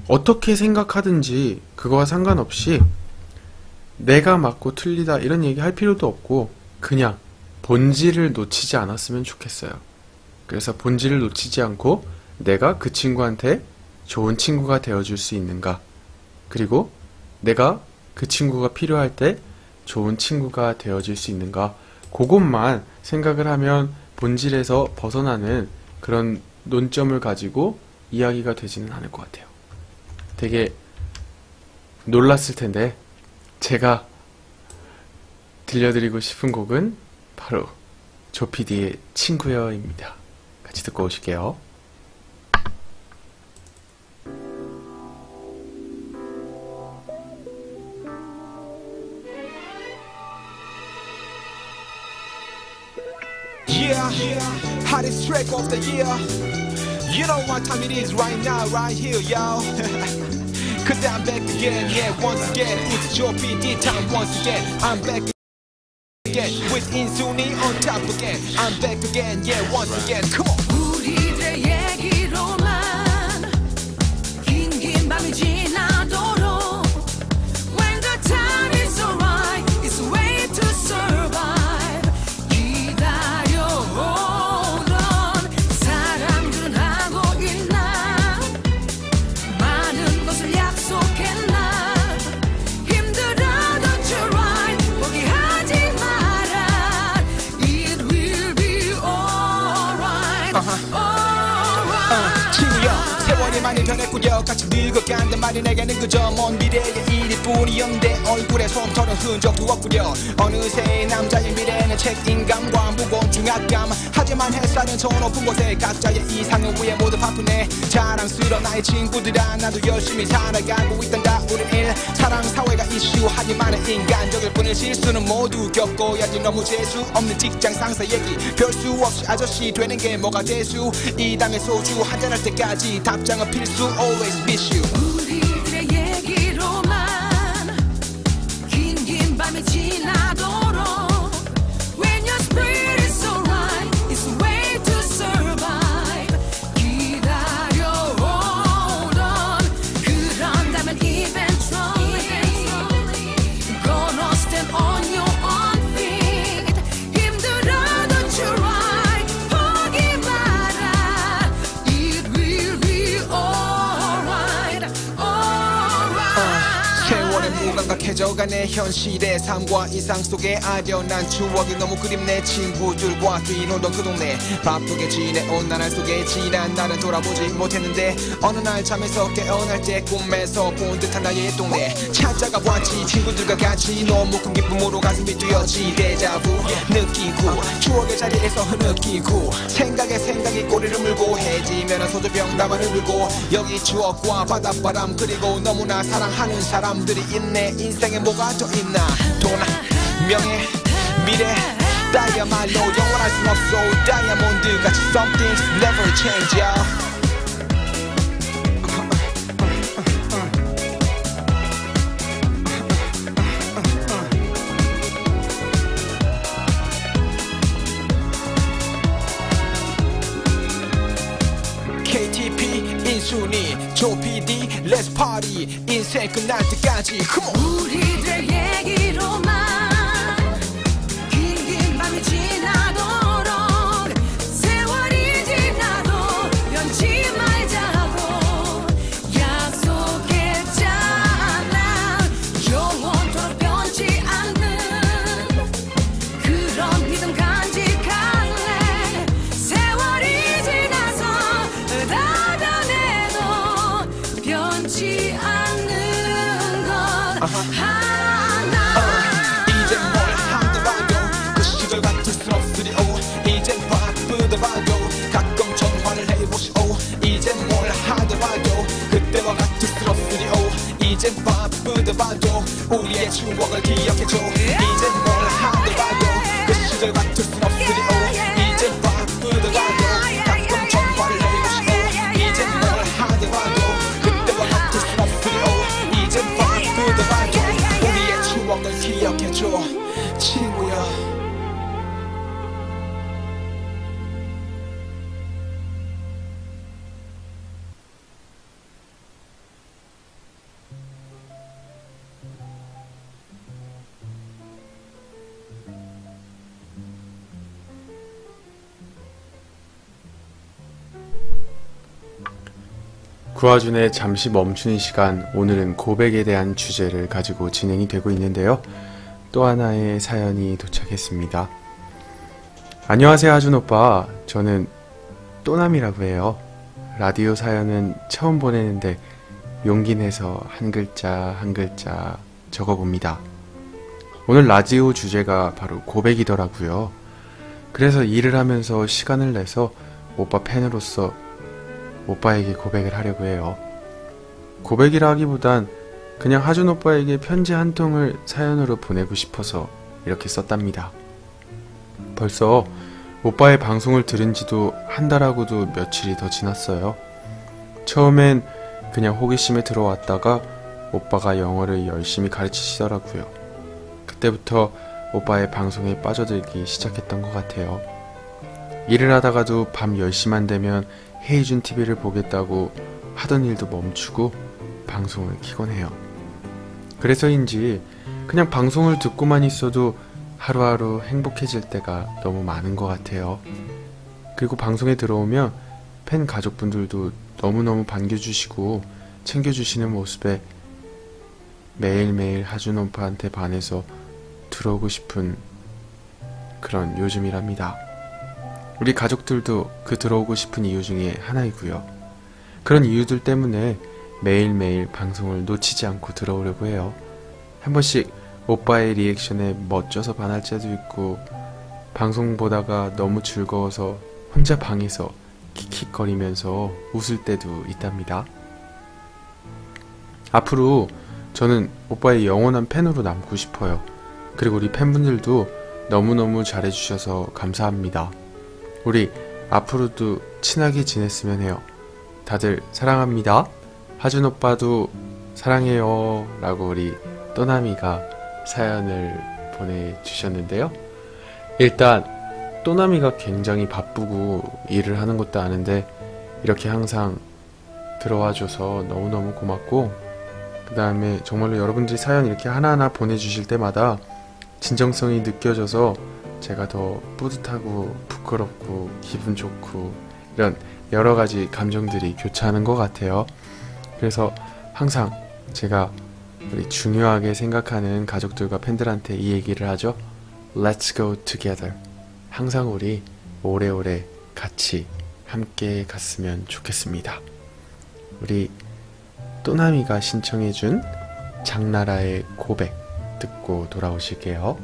어떻게 생각하든지 그거와 상관없이 내가 맞고 틀리다 이런 얘기 할 필요도 없고 그냥 본질을 놓치지 않았으면 좋겠어요. 그래서 본질을 놓치지 않고 내가 그 친구한테 좋은 친구가 되어줄 수 있는가, 그리고 내가 그 친구가 필요할 때 좋은 친구가 되어줄 수 있는가, 그것만 생각을 하면 본질에서 벗어나는 그런 논점을 가지고 이야기가 되지는 않을 것 같아요. 되게 놀랐을 텐데 제가 들려드리고 싶은 곡은 바로 조피디의 친구여입니다. 같이 듣고 오실게요. Yeah, hottest track of the year. You know what time it is right now, right here, yo. Cause I'm back again, yeah, once again. It's your PD time once again. I'm back again with Insuni on top again. I'm back again, yeah, once again. Come on. 우리들의 얘기로만 긴 밤이 지나도록 When the time is alright, it's a way to survive. 기다려오던 사랑들은 하고 있나? 많은 것을 약속했나? 힘들어도 try, 포기하지 마라. It will be alright, alright. 친구여, 세월이 많이 변했군요. 같이 늙어간단 말이 내게는 그저 먼 미래의 일일 뿐이었는데 얼굴에 솜털은 흔적도 없군요. 어느새 남자의 미래는 책임감과 무거운 중압감. 하지만 햇살은 저 높은 곳에 각자의 이상을 위해 모두 바쁘네. 자랑스러운 나의 친구들아, 나도 열심히 살아가고 있단다. 우린 일, 사랑, 사회가 이슈. 하지만 인간적일 뿐인 실수는 모두 겪어야지. 너무 재수 없는 직장 상사 얘기 별 수 없이 아저씨 되는 게 뭐가 재수. 이 당의 소주 한잔할 때까지 답장은 필수. Always miss you. 우리들의 얘기로만 긴 밤이 지나도록 When your spirit is alright, it's a way 망각해져가네 현실의 삶과 이상 속에 아련한 추억이 너무 그립네. 친구들과 뛰놀던 그 동네 바쁘게 지내온 나날 속에 지난 날은 돌아보지 못했는데 어느 날 잠에서 깨어날 때 꿈에서 본 듯한 나의 동네 찾아가 보았지. 친구들과 같이 너무 큰 기쁨으로 가슴이 뛰었지. 데자부 느끼고 추억의 자리에서 흐느끼고 생각이 꼬리를 물고 해지면 소주병 나만을 들고 여기 추억과 바닷바람 그리고 너무나 사랑하는 사람들이 있네. 인생에 뭐가 더 있나. 돈, 명예, 미래 다이아말로 영원할 순 없어. 다이아몬드 같이 some things never change y'all. KTP 인순이 조PD Let's party 인생 끝날 때까지 Come on. 우리들 얘기로만 긴 밤이 지나도록 세월이 지나도 변치 말자고 약속했잖아. 영원토록 변치 않는 그런 믿음 간직할래. 세월이 지나서 다변해도 변치 않는 것 하나. 이젠 뭘 하더라도 그 시절 같을 순 없으리오. 이젠 바쁘더라도 가끔 전화를 해보시오. 이젠 뭘 하더라도 그때와 같을 순 없으리오. 이젠 바쁘더라도 우리의 추억을 기억해줘. 이젠 뭘 하더라도 그 시절 같을 순 없으리오. 이젠 바쁘더라도 가끔 전화를 해보시오. 이젠 뭘 하더라도 그때와 같을 순 없으리오. 이젠 바쁘더라도 우리의 추억을 기억해줘 친구야. 그 와중에 잠시 멈추는 시간, 오늘은 고백에 대한 주제를 가지고 진행이 되고 있는데요. 또 하나의 사연이 도착했습니다. 안녕하세요 하준 오빠, 저는 또남이라고 해요. 라디오 사연은 처음 보내는데 용기 내서 한 글자 한 글자 적어봅니다. 오늘 라디오 주제가 바로 고백이더라고요. 그래서 일을 하면서 시간을 내서 오빠 팬으로서 오빠에게 고백을 하려고 해요. 고백이라 하기보단 그냥 하준 오빠에게 편지 한 통을 사연으로 보내고 싶어서 이렇게 썼답니다. 벌써 오빠의 방송을 들은 지도 한 달하고도 며칠이 더 지났어요. 처음엔 그냥 호기심에 들어왔다가 오빠가 영어를 열심히 가르치시더라고요. 그때부터 오빠의 방송에 빠져들기 시작했던 것 같아요. 일을 하다가도 밤 10시만 되면 헤이준 TV를 보겠다고 하던 일도 멈추고 방송을 켜곤 해요. 그래서인지 그냥 방송을 듣고만 있어도 하루하루 행복해질 때가 너무 많은 것 같아요. 그리고 방송에 들어오면 팬 가족분들도 너무너무 반겨주시고 챙겨주시는 모습에 매일매일 하준 오빠한테 반해서 들어오고 싶은 그런 요즘이랍니다. 우리 가족들도 그 들어오고 싶은 이유 중에 하나이고요. 그런 이유들 때문에 매일매일 방송을 놓치지 않고 들어오려고 해요. 한 번씩 오빠의 리액션에 멋져서 반할 때도 있고, 방송 보다가 너무 즐거워서 혼자 방에서 킥킥거리면서 웃을 때도 있답니다. 앞으로 저는 오빠의 영원한 팬으로 남고 싶어요. 그리고 우리 팬분들도 너무너무 잘해주셔서 감사합니다. 우리 앞으로도 친하게 지냈으면 해요. 다들 사랑합니다. 하준 오빠도 사랑해요 라고 우리 또남이가 사연을 보내주셨는데요. 일단 또남이가 굉장히 바쁘고 일을 하는 것도 아는데 이렇게 항상 들어와줘서 너무너무 고맙고, 그 다음에 정말로 여러분들이 사연 이렇게 하나하나 보내주실 때마다 진정성이 느껴져서 제가 더 뿌듯하고 부끄럽고 기분 좋고 이런 여러가지 감정들이 교차하는 것 같아요. 그래서 항상 제가 우리 중요하게 생각하는 가족들과 팬들한테 이 얘기를 하죠. Let's go together. 항상 우리 오래오래 같이 함께 갔으면 좋겠습니다. 우리 또나미가 신청해준 장나라의 고백 듣고 돌아오실게요.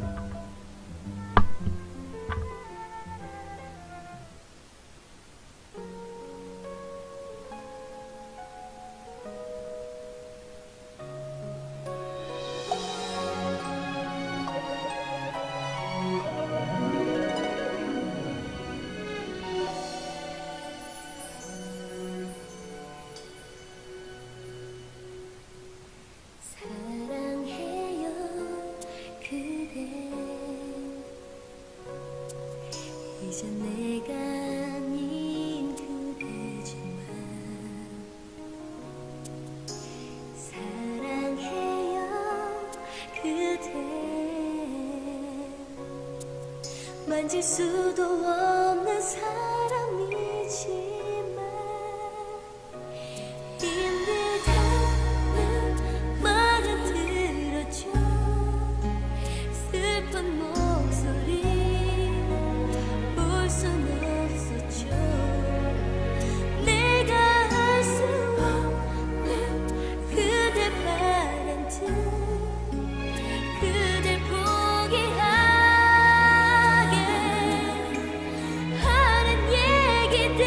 사랑해요 그대 이제 내가 아닌 그대지만 사랑해요 그대 만질 수도 없는 사람이지만 힘들다는 말은 들어줘 슬픈 목소리 울 순 없었죠 내가 할 수 없는 그대 바란 듯 그댈 포기하게 하는 얘기들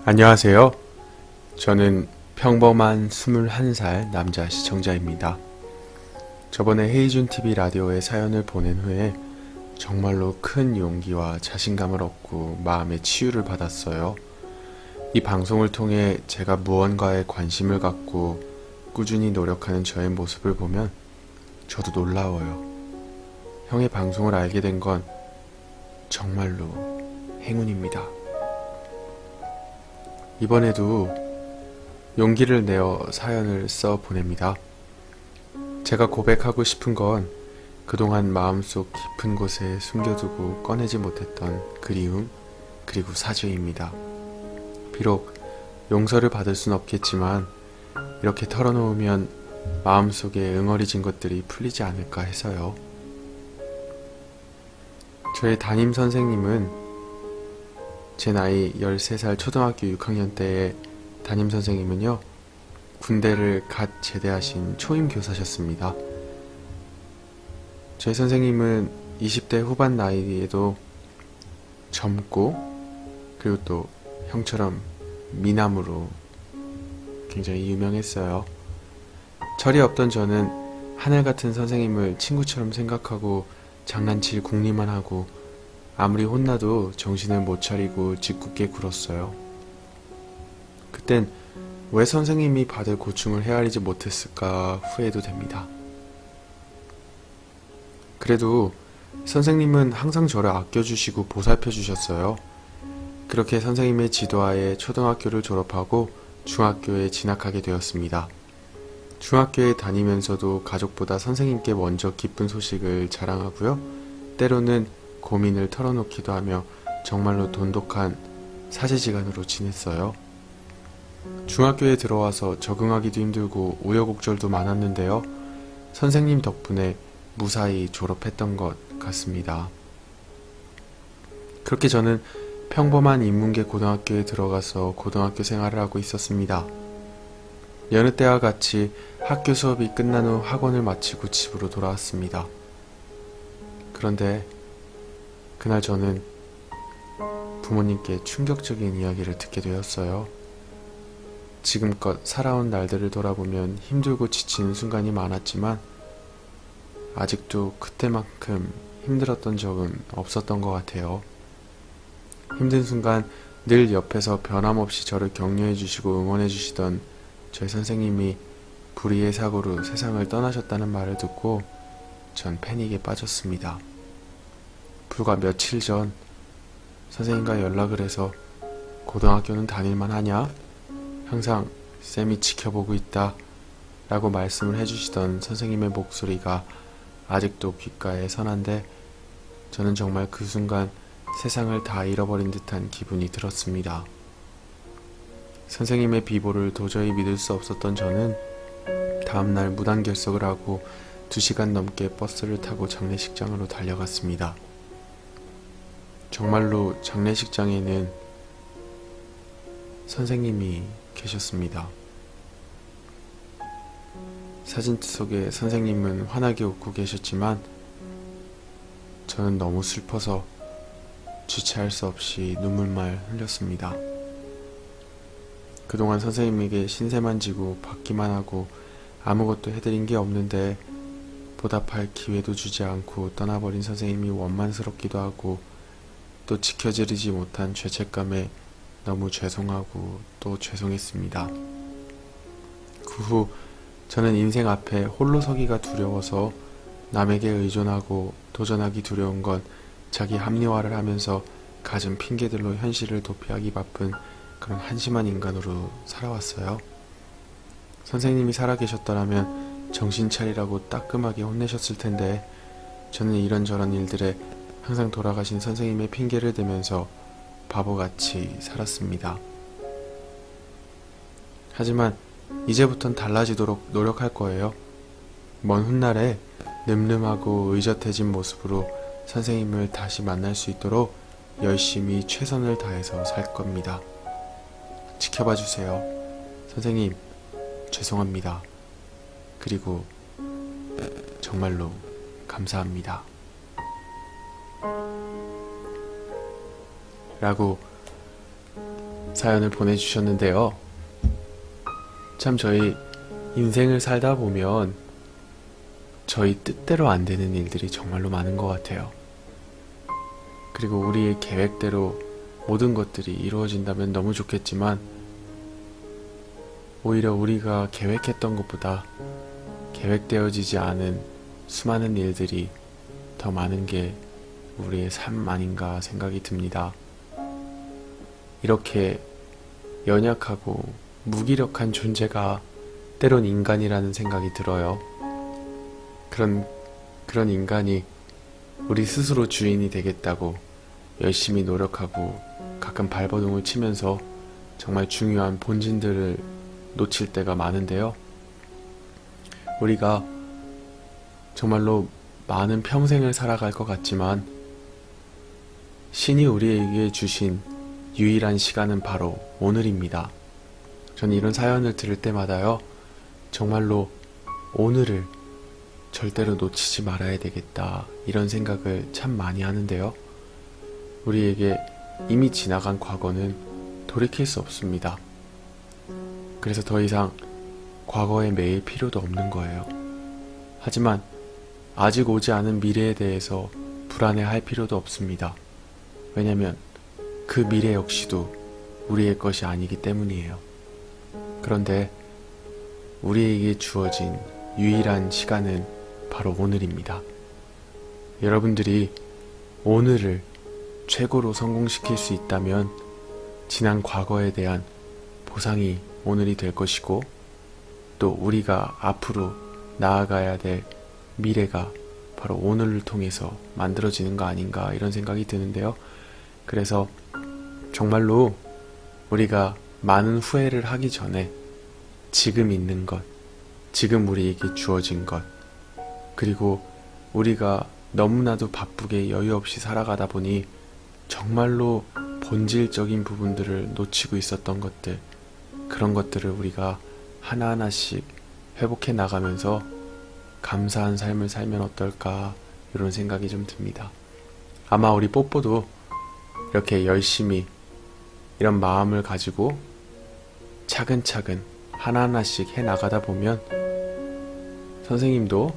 안녕하세요. 저는 평범한 21살 남자 시청자입니다. 저번에 헤이준TV 라디오에 사연을 보낸 후에 정말로 큰 용기와 자신감을 얻고 마음의 치유를 받았어요. 이 방송을 통해 제가 무언가에 관심을 갖고 꾸준히 노력하는 저의 모습을 보면 저도 놀라워요. 형의 방송을 알게 된 건 정말로 행운입니다. 이번에도 용기를 내어 사연을 써 보냅니다. 제가 고백하고 싶은 건 그동안 마음속 깊은 곳에 숨겨두고 꺼내지 못했던 그리움 그리고 사죄입니다. 비록 용서를 받을 순 없겠지만 이렇게 털어놓으면 마음속에 응어리진 것들이 풀리지 않을까 해서요. 저의 담임 선생님은 제 나이 13살 초등학교 6학년 때의 담임 선생님은요, 군대를 갓 제대하신 초임 교사셨습니다. 저희 선생님은 20대 후반 나이에도 젊고 그리고 또 형처럼 미남으로 굉장히 유명했어요. 철이 없던 저는 하늘 같은 선생님을 친구처럼 생각하고 장난칠 궁리만 하고 아무리 혼나도 정신을 못 차리고 짓궂게 굴었어요. 그땐 왜 선생님이 받을 고충을 헤아리지 못했을까 후회도 됩니다. 그래도 선생님은 항상 저를 아껴주시고 보살펴 주셨어요. 그렇게 선생님의 지도하에 초등학교를 졸업하고 중학교에 진학하게 되었습니다. 중학교에 다니면서도 가족보다 선생님께 먼저 기쁜 소식을 자랑하고요. 때로는 고민을 털어놓기도 하며 정말로 돈독한 사제지간으로 지냈어요. 중학교에 들어와서 적응하기도 힘들고 우여곡절도 많았는데요. 선생님 덕분에 무사히 졸업했던 것 같습니다. 그렇게 저는 평범한 인문계 고등학교에 들어가서 고등학교 생활을 하고 있었습니다. 여느 때와 같이 학교 수업이 끝난 후 학원을 마치고 집으로 돌아왔습니다. 그런데 그날 저는 부모님께 충격적인 이야기를 듣게 되었어요. 지금껏 살아온 날들을 돌아보면 힘들고 지치는 순간이 많았지만 아직도 그때만큼 힘들었던 적은 없었던 것 같아요. 힘든 순간 늘 옆에서 변함없이 저를 격려해 주시고 응원해 주시던 저희 선생님이 불의의 사고로 세상을 떠나셨다는 말을 듣고 전 패닉에 빠졌습니다. 불과 며칠 전 선생님과 연락을 해서 고등학교는 다닐만 하냐? 항상 쌤이 지켜보고 있다 라고 말씀을 해주시던 선생님의 목소리가 아직도 귓가에 선한데 저는 정말 그 순간 세상을 다 잃어버린 듯한 기분이 들었습니다. 선생님의 비보를 도저히 믿을 수 없었던 저는 다음날 무단결석을 하고 2시간 넘게 버스를 타고 장례식장으로 달려갔습니다. 정말로 장례식장에는 선생님이 계셨습니다. 사진 속에 선생님은 환하게 웃고 계셨지만 저는 너무 슬퍼서 주체할 수 없이 눈물만 흘렸습니다. 그동안 선생님에게 신세만 지고 받기만 하고 아무것도 해드린 게 없는데 보답할 기회도 주지 않고 떠나버린 선생님이 원망스럽기도 하고 또 지켜드리지 못한 죄책감에 너무 죄송하고 또 죄송했습니다. 그 후 저는 인생 앞에 홀로 서기가 두려워서 남에게 의존하고 도전하기 두려운 건 자기 합리화를 하면서 갖은 핑계들로 현실을 도피하기 바쁜 그런 한심한 인간으로 살아왔어요. 선생님이 살아계셨더라면 정신 차리라고 따끔하게 혼내셨을 텐데 저는 이런저런 일들에 항상 돌아가신 선생님의 핑계를 대면서 바보같이 살았습니다. 하지만 이제부턴 달라지도록 노력할 거예요. 먼 훗날에 늠름하고 의젓해진 모습으로 선생님을 다시 만날 수 있도록 열심히 최선을 다해서 살 겁니다. 지켜봐 주세요. 선생님, 죄송합니다. 그리고 정말로 감사합니다. 라고 사연을 보내주셨는데요. 참 저희 인생을 살다 보면 저희 뜻대로 안 되는 일들이 정말로 많은 것 같아요. 그리고 우리의 계획대로 모든 것들이 이루어진다면 너무 좋겠지만 오히려 우리가 계획했던 것보다 계획되어지지 않은 수많은 일들이 더 많은 게 우리의 삶 아닌가 생각이 듭니다. 이렇게 연약하고 무기력한 존재가 때론 인간이라는 생각이 들어요. 그런 인간이 우리 스스로 주인이 되겠다고 열심히 노력하고 가끔 발버둥을 치면서 정말 중요한 본진들을 놓칠 때가 많은데요. 우리가 정말로 많은 평생을 살아갈 것 같지만 신이 우리에게 주신 유일한 시간은 바로 오늘입니다. 저는 이런 사연을 들을 때마다요, 정말로 오늘을 절대로 놓치지 말아야 되겠다, 이런 생각을 참 많이 하는데요. 우리에게 이미 지나간 과거는 돌이킬 수 없습니다. 그래서 더 이상 과거에 매일 필요도 없는 거예요. 하지만 아직 오지 않은 미래에 대해서 불안해할 필요도 없습니다. 왜냐면 그 미래 역시도 우리의 것이 아니기 때문이에요. 그런데 우리에게 주어진 유일한 시간은 바로 오늘입니다. 여러분들이 오늘을 최고로 성공시킬 수 있다면 지난 과거에 대한 보상이 오늘이 될 것이고, 또 우리가 앞으로 나아가야 될 미래가 바로 오늘을 통해서 만들어지는 거 아닌가, 이런 생각이 드는데요. 그래서 정말로 우리가 많은 후회를 하기 전에 지금 있는 것, 지금 우리에게 주어진 것, 그리고 우리가 너무나도 바쁘게 여유 없이 살아가다 보니 정말로 본질적인 부분들을 놓치고 있었던 것들, 그런 것들을 우리가 하나하나씩 회복해 나가면서 감사한 삶을 살면 어떨까, 이런 생각이 좀 듭니다. 아마 우리 뽀뽀도 이렇게 열심히 이런 마음을 가지고 차근차근 하나하나씩 해 나가다 보면 선생님도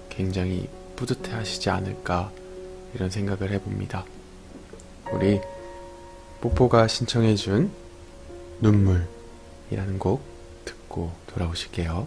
굉장히 뿌듯해 하시지 않을까, 이런 생각을 해봅니다. 우리 뽀뽀가 신청해준 눈물이라는 곡 듣고 돌아오실게요.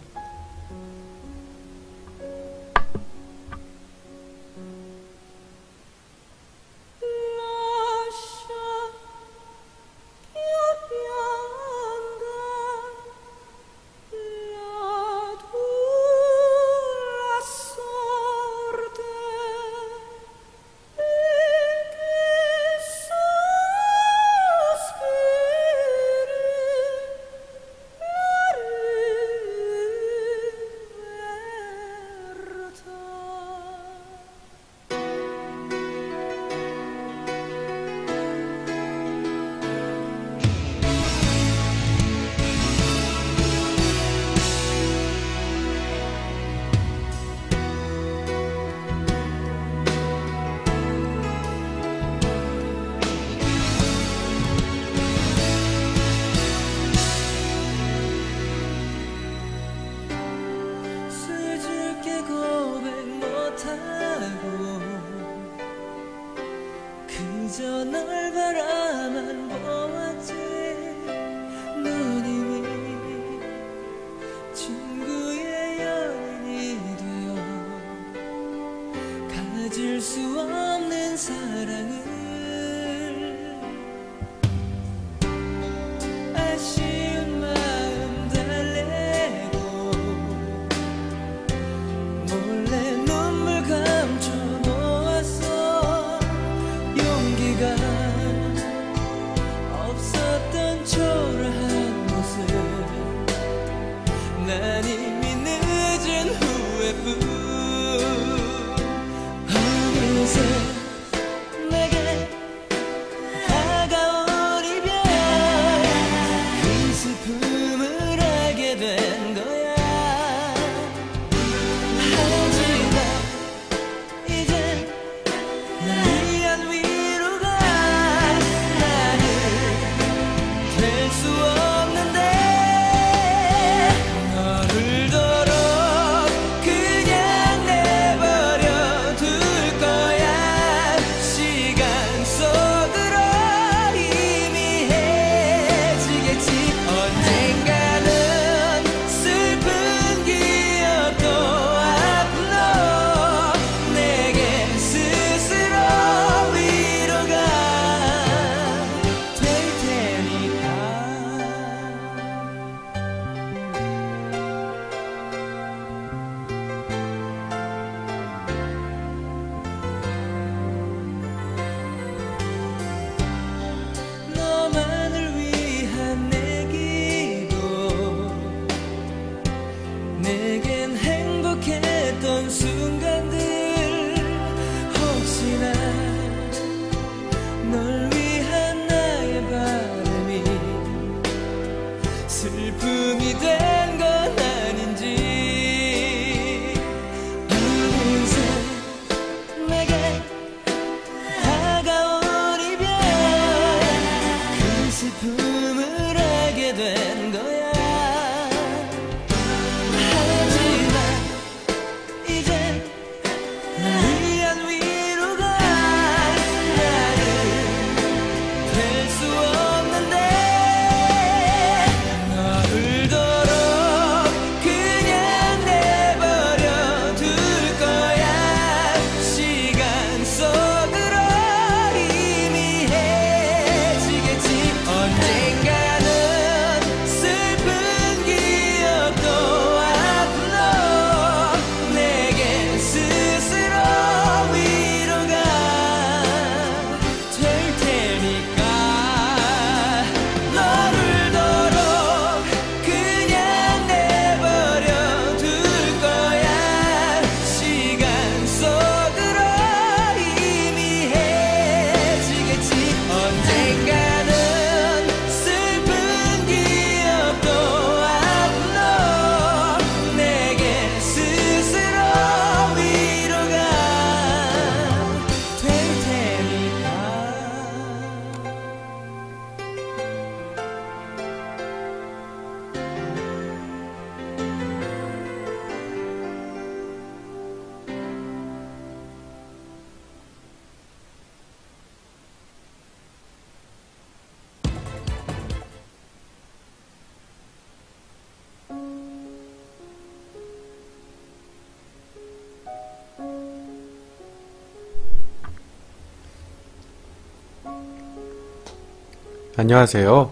안녕하세요.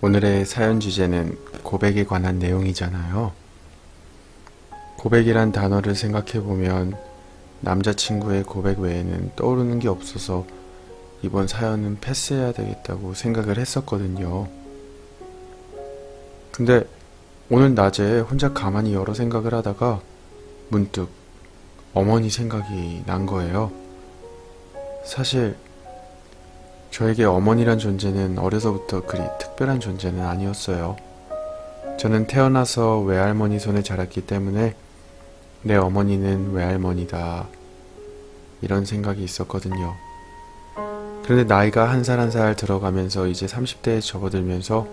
오늘의 사연 주제는 고백에 관한 내용이잖아요. 고백이란 단어를 생각해보면 남자친구의 고백 외에는 떠오르는 게 없어서 이번 사연은 패스해야 되겠다고 생각을 했었거든요. 근데 오늘 낮에 혼자 가만히 여러 생각을 하다가 문득 어머니 생각이 난 거예요. 사실 저에게 어머니란 존재는 어려서부터 그리 특별한 존재는 아니었어요. 저는 태어나서 외할머니 손에 자랐기 때문에 내 어머니는 외할머니다 이런 생각이 있었거든요. 그런데 나이가 한 살 한 살 들어가면서 이제 30대에 접어들면서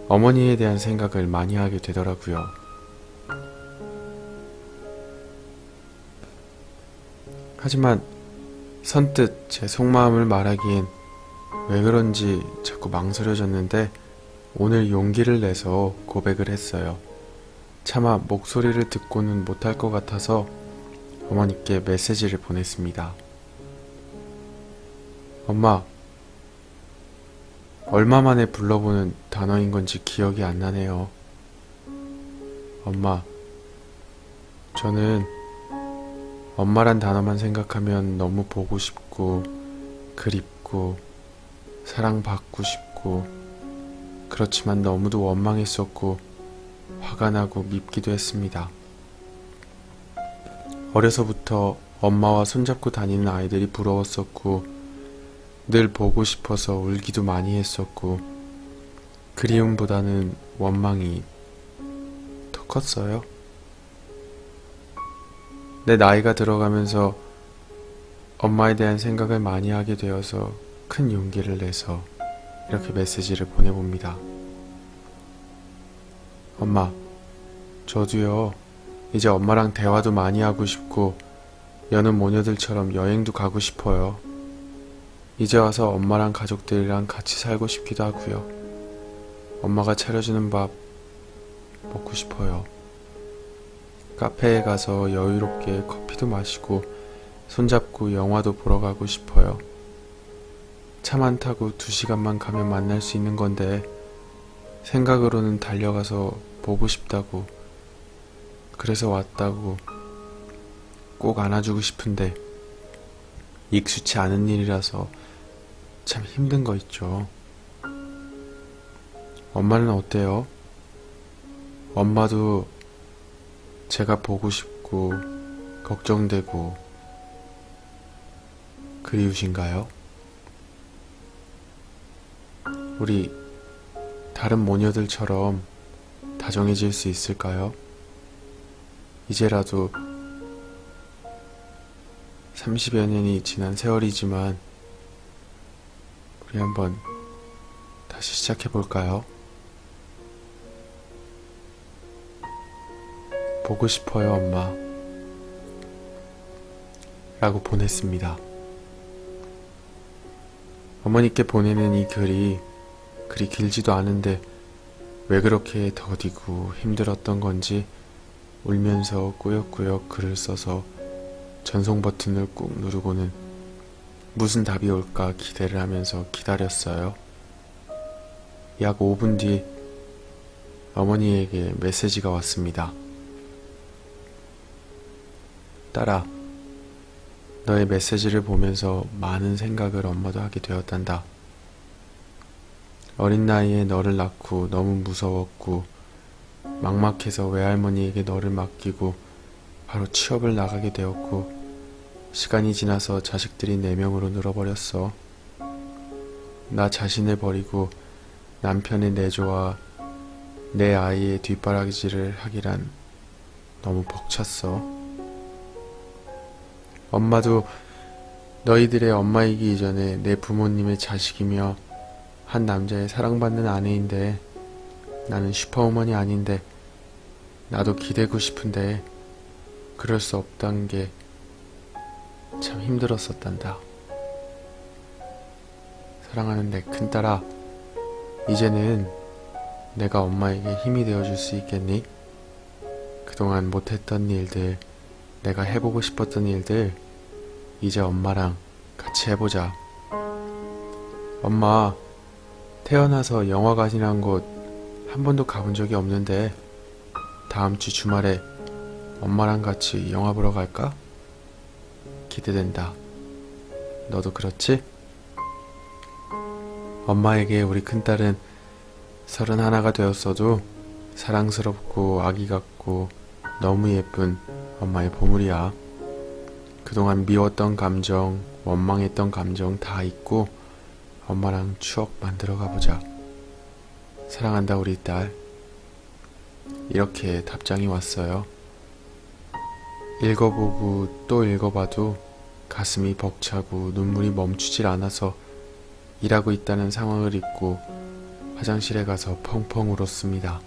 어머니에 대한 생각을 많이 하게 되더라고요. 하지만 선뜻 제 속마음을 말하기엔 왜 그런지 자꾸 망설여졌는데 오늘 용기를 내서 고백을 했어요. 차마 목소리를 듣고는 못할 것 같아서 어머니께 메시지를 보냈습니다. 엄마, 얼마 만에 불러보는 단어인 건지 기억이 안 나네요. 엄마, 저는 엄마란 단어만 생각하면 너무 보고 싶고 그립고 사랑받고 싶고 그렇지만 너무도 원망했었고 화가 나고 밉기도 했습니다. 어려서부터 엄마와 손잡고 다니는 아이들이 부러웠었고 늘 보고 싶어서 울기도 많이 했었고 그리움보다는 원망이 더 컸어요. 내 나이가 들어가면서 엄마에 대한 생각을 많이 하게 되어서 큰 용기를 내서 이렇게 메시지를 보내봅니다. 엄마, 저도요, 이제 엄마랑 대화도 많이 하고 싶고 여느 모녀들처럼 여행도 가고 싶어요. 이제 와서 엄마랑 가족들이랑 같이 살고 싶기도 하고요. 엄마가 차려주는 밥 먹고 싶어요. 카페에 가서 여유롭게 커피도 마시고 손잡고 영화도 보러 가고 싶어요. 차만 타고 2시간만 가면 만날 수 있는 건데 생각으로는 달려가서 보고 싶다고 그래서 왔다고 꼭 안아주고 싶은데 익숙치 않은 일이라서 참 힘든 거 있죠. 엄마는 어때요? 엄마도 제가 보고 싶고 걱정되고 그리우신가요? 우리 다른 모녀들처럼 다정해질 수 있을까요? 이제라도 30여 년이 지난 세월이지만 우리 한번 다시 시작해볼까요? 보고 싶어요, 엄마. 라고 보냈습니다. 어머니께 보내는 이 글이 그리 길지도 않은데 왜 그렇게 더디고 힘들었던 건지 울면서 꾸역꾸역 글을 써서 전송 버튼을 꾹 누르고는 무슨 답이 올까 기대를 하면서 기다렸어요. 약 5분 뒤 어머니에게 메시지가 왔습니다. 딸아, 너의 메시지를 보면서 많은 생각을 엄마도 하게 되었단다. 어린 나이에 너를 낳고 너무 무서웠고 막막해서 외할머니에게 너를 맡기고 바로 취업을 나가게 되었고 시간이 지나서 자식들이 4명으로 늘어버렸어. 나 자신을 버리고 남편의 내조와 내 아이의 뒷바라지를 하기란 너무 벅찼어. 엄마도 너희들의 엄마이기 이전에 내 부모님의 자식이며 한 남자의 사랑받는 아내인데 나는 슈퍼우먼이 아닌데 나도 기대고 싶은데 그럴 수 없단 게 참 힘들었었단다. 사랑하는 내 큰딸아, 이제는 내가 엄마에게 힘이 되어줄 수 있겠니? 그동안 못했던 일들, 내가 해보고 싶었던 일들 이제 엄마랑 같이 해보자. 엄마, 태어나서 영화관이란 곳 한 번도 가본 적이 없는데 다음 주 주말에 엄마랑 같이 영화 보러 갈까? 기대된다. 너도 그렇지? 엄마에게 우리 큰딸은 31가 되었어도 사랑스럽고 아기 같고 너무 예쁜 엄마의 보물이야. 그동안 미웠던 감정, 원망했던 감정 다 잊고 엄마랑 추억 만들어 가보자. 사랑한다 우리 딸. 이렇게 답장이 왔어요. 읽어보고 또 읽어봐도 가슴이 벅차고 눈물이 멈추질 않아서 일하고 있다는 상황을 잊고 화장실에 가서 펑펑 울었습니다.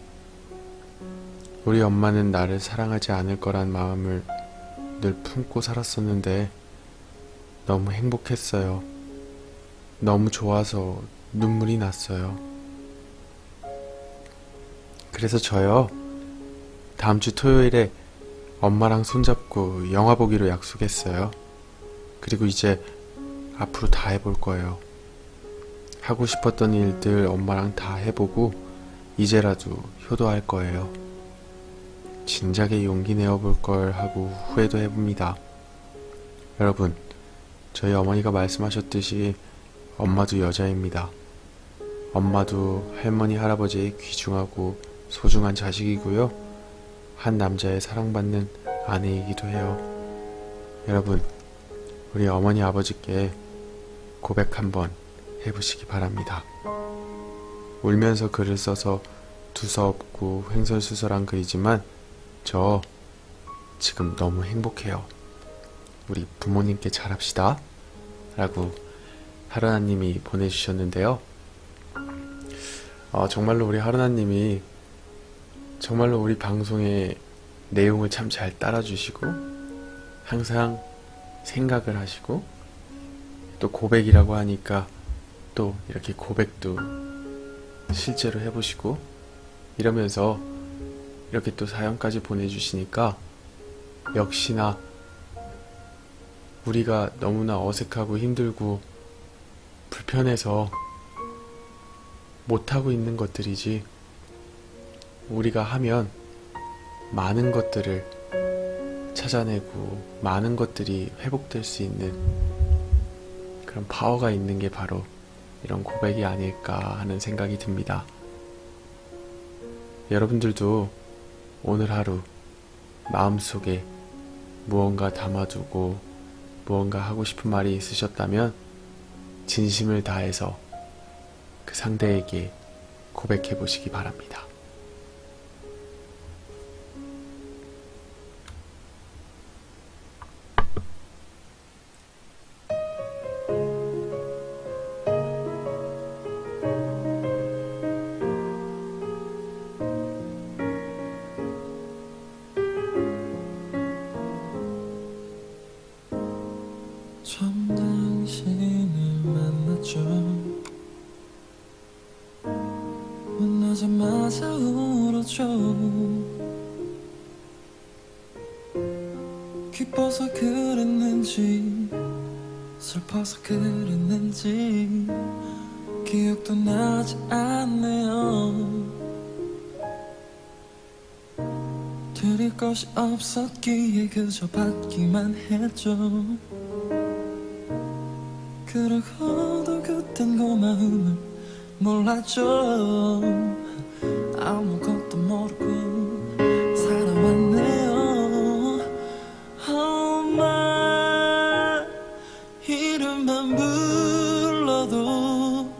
우리 엄마는 나를 사랑하지 않을 거란 마음을 늘 품고 살았었는데 너무 행복했어요. 너무 좋아서 눈물이 났어요. 그래서 저요, 다음 주 토요일에 엄마랑 손잡고 영화 보기로 약속했어요. 그리고 이제 앞으로 다 해볼 거예요. 하고 싶었던 일들 엄마랑 다 해보고 이제라도 효도할 거예요. 진작에 용기 내어볼 걸 하고 후회도 해봅니다. 여러분, 저희 어머니가 말씀하셨듯이 엄마도 여자입니다. 엄마도 할머니, 할아버지의 귀중하고 소중한 자식이고요. 한 남자의 사랑받는 아내이기도 해요. 여러분, 우리 어머니, 아버지께 고백 한번 해보시기 바랍니다. 울면서 글을 써서 두서없고 횡설수설한 글이지만 저 지금 너무 행복해요. 우리 부모님께 잘합시다 라고 하루나님이 보내주셨는데요. 정말로 우리 하루나님이 정말로 우리 방송의 내용을 참 잘 따라주시고 항상 생각을 하시고 또 고백이라고 하니까 또 이렇게 고백도 실제로 해보시고 이러면서 이렇게 또 사연까지 보내주시니까 역시나 우리가 너무나 어색하고 힘들고 불편해서 못하고 있는 것들이지 우리가 하면 많은 것들을 찾아내고 많은 것들이 회복될 수 있는 그런 파워가 있는 게 바로 이런 고백이 아닐까 하는 생각이 듭니다. 여러분들도 오늘 하루 마음속에 무언가 담아두고 무언가 하고 싶은 말이 있으셨다면 진심을 다해서 그 상대에게 고백해 보시기 바랍니다. 처음 당신을 만났죠. 만나자마자 울었죠. 기뻐서 그랬는지 슬퍼서 그랬는지 기억도 나지 않네요. 드릴 것이 없었기에 그저 받기만 했죠. 그러고도 그땐 고마움을 몰랐죠. 아무것도 모르고 살아왔네요. 엄마 이름만 불러도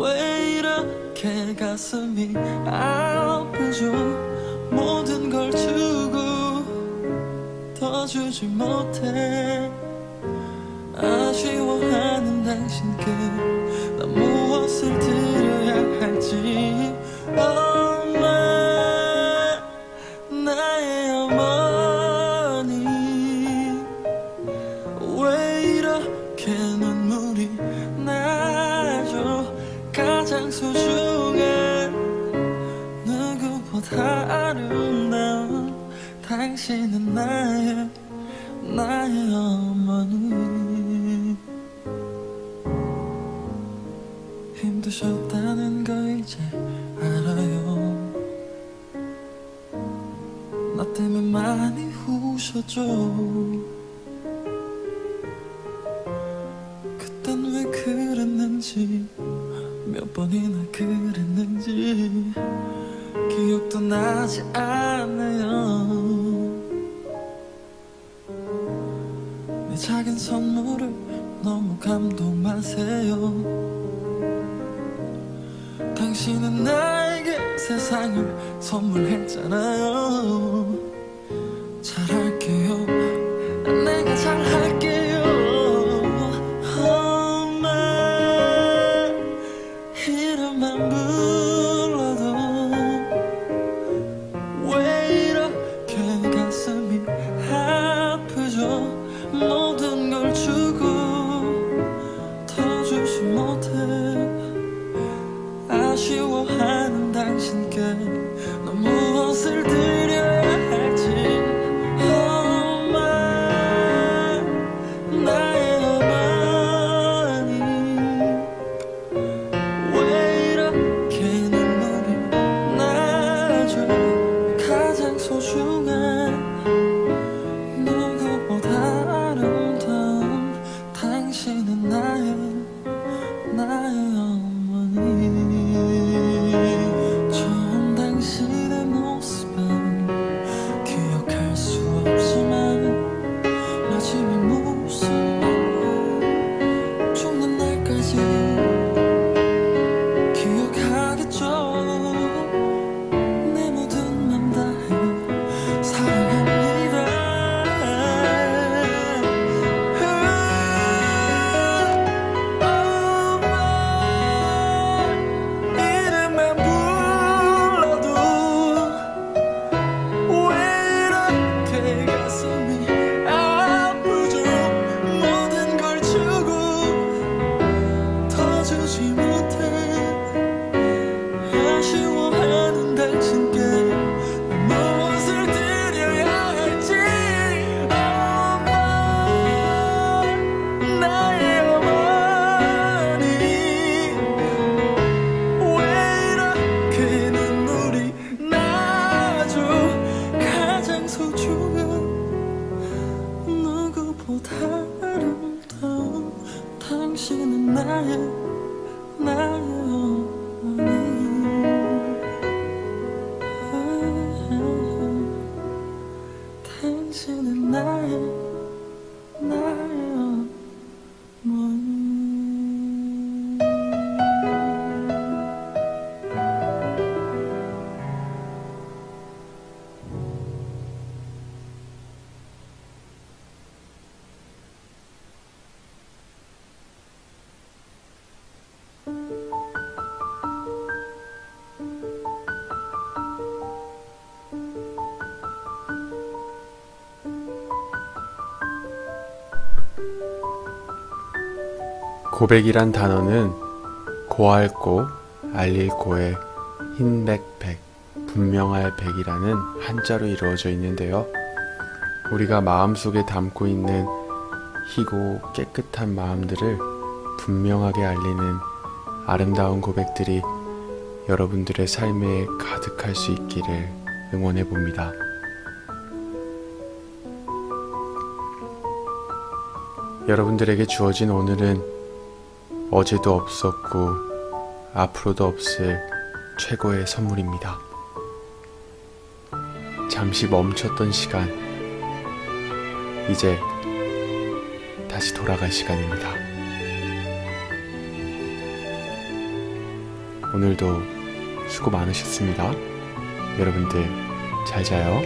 왜 이렇게 가슴이 아프죠. 모든 걸 주고 더 주지 못해 아쉬워하는 당신께 난 무엇을 드려야 할지. 엄마 나의 어머니 왜 이렇게 눈물이 나죠. 가장 소중한 누구보다 아름다운 당신은 나의 어머니. 힘드셨다는 거 이제 알아요. 나 때문에 많이 우셨죠. 그땐 왜 그랬는지, 몇 번이나 그랬는지 기억도 나지 않아요. 내 작은 선물을 너무 감동 마세요. 당신은 나에게 세상을 선물했잖아요. 잘할게요. 내가 잘할게요. 엄마 이름만 불러도 왜 이렇게 가슴이 아프죠. 모든 걸 주고 더 주지 못해 아쉬워하는 당신께 넌 무엇을 드려야 할지. 엄마 나의 어머니 왜 이렇게 눈물이 나죠. 가장 소중한 누구보다 아름다운 당신은 나의 어머니. 처음 당신의 모습은 기억할 수 없지만 마지막 모습은 죽는 날까지 기억하겠죠. 내 모든 맘 다해 사랑합니다. 이름만 불러도 왜 이렇게 가슴이 아프죠. 모든 걸 주고 더 주지 못해 아쉬워하는 당신께 무엇을 드려야 할지. 엄마 나의 어머니 왜 이렇게 눈물이 나죠. 가장 소중한 누구보다 아름다운 당신은 나의 어머니. 당신은 나의 어머니. 고백이란 단어는 고할 고, 알릴 고의 흰백백, 분명할 백이라는 한자로 이루어져 있는데요. 우리가 마음속에 담고 있는 희고 깨끗한 마음들을 분명하게 알리는 아름다운 고백들이 여러분들의 삶에 가득할 수 있기를 응원해 봅니다. 여러분들에게 주어진 오늘은 어제도 없었고 앞으로도 없을 최고의 선물입니다. 잠시 멈췄던 시간, 이제 다시 돌아갈 시간입니다. 오늘도 수고 많으셨습니다. 여러분들 잘 자요.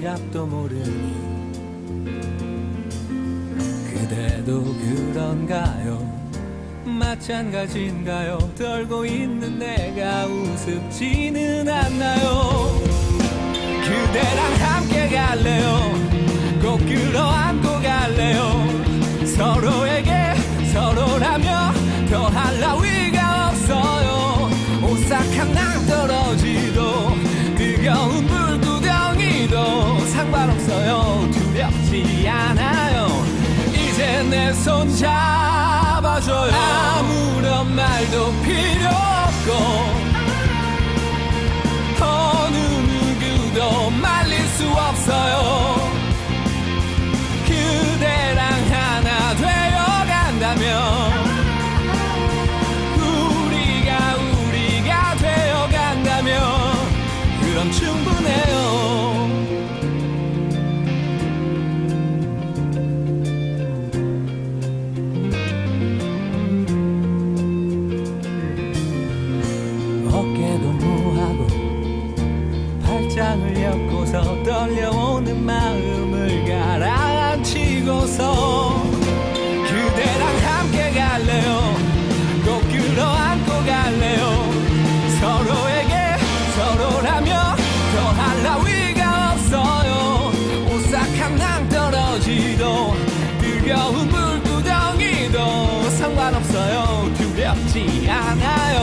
앞도 모르니 그대도 그런가요? 마찬가지인가요? 떨고 있는 내가 우습지는 않나요? 그대랑 함께 갈래요? 꼭 끌어안고 갈래요? 서로에게 서로라며 더할 나위가 없어요. 오싹한 낭떠러지도 뜨거운 불구덩이도 상관없어요. 두렵지 않아요. 이제 내 손 잡아줘요. 아무런 말도 필요 없고 어느 누구도 말릴 수 없어요. 그대랑 하나 되어간다면 우리가 되어간다면 그럼 충분해요. 어깨동무하고 팔짱을 엮고서 떨려오는 마음을 가라앉히고서 그대랑 함께 갈래요? 꼭 끌어안고 갈래요? 서로에게 서로라며 더할 나위가 없어요. 오싹한 낭떠러지도 뜨거운 불구덩이도 상관없어요. 두렵지 않아요.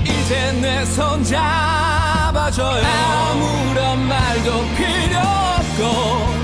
이제 내 손 잡아줘요. 아무런 말도 필요 없고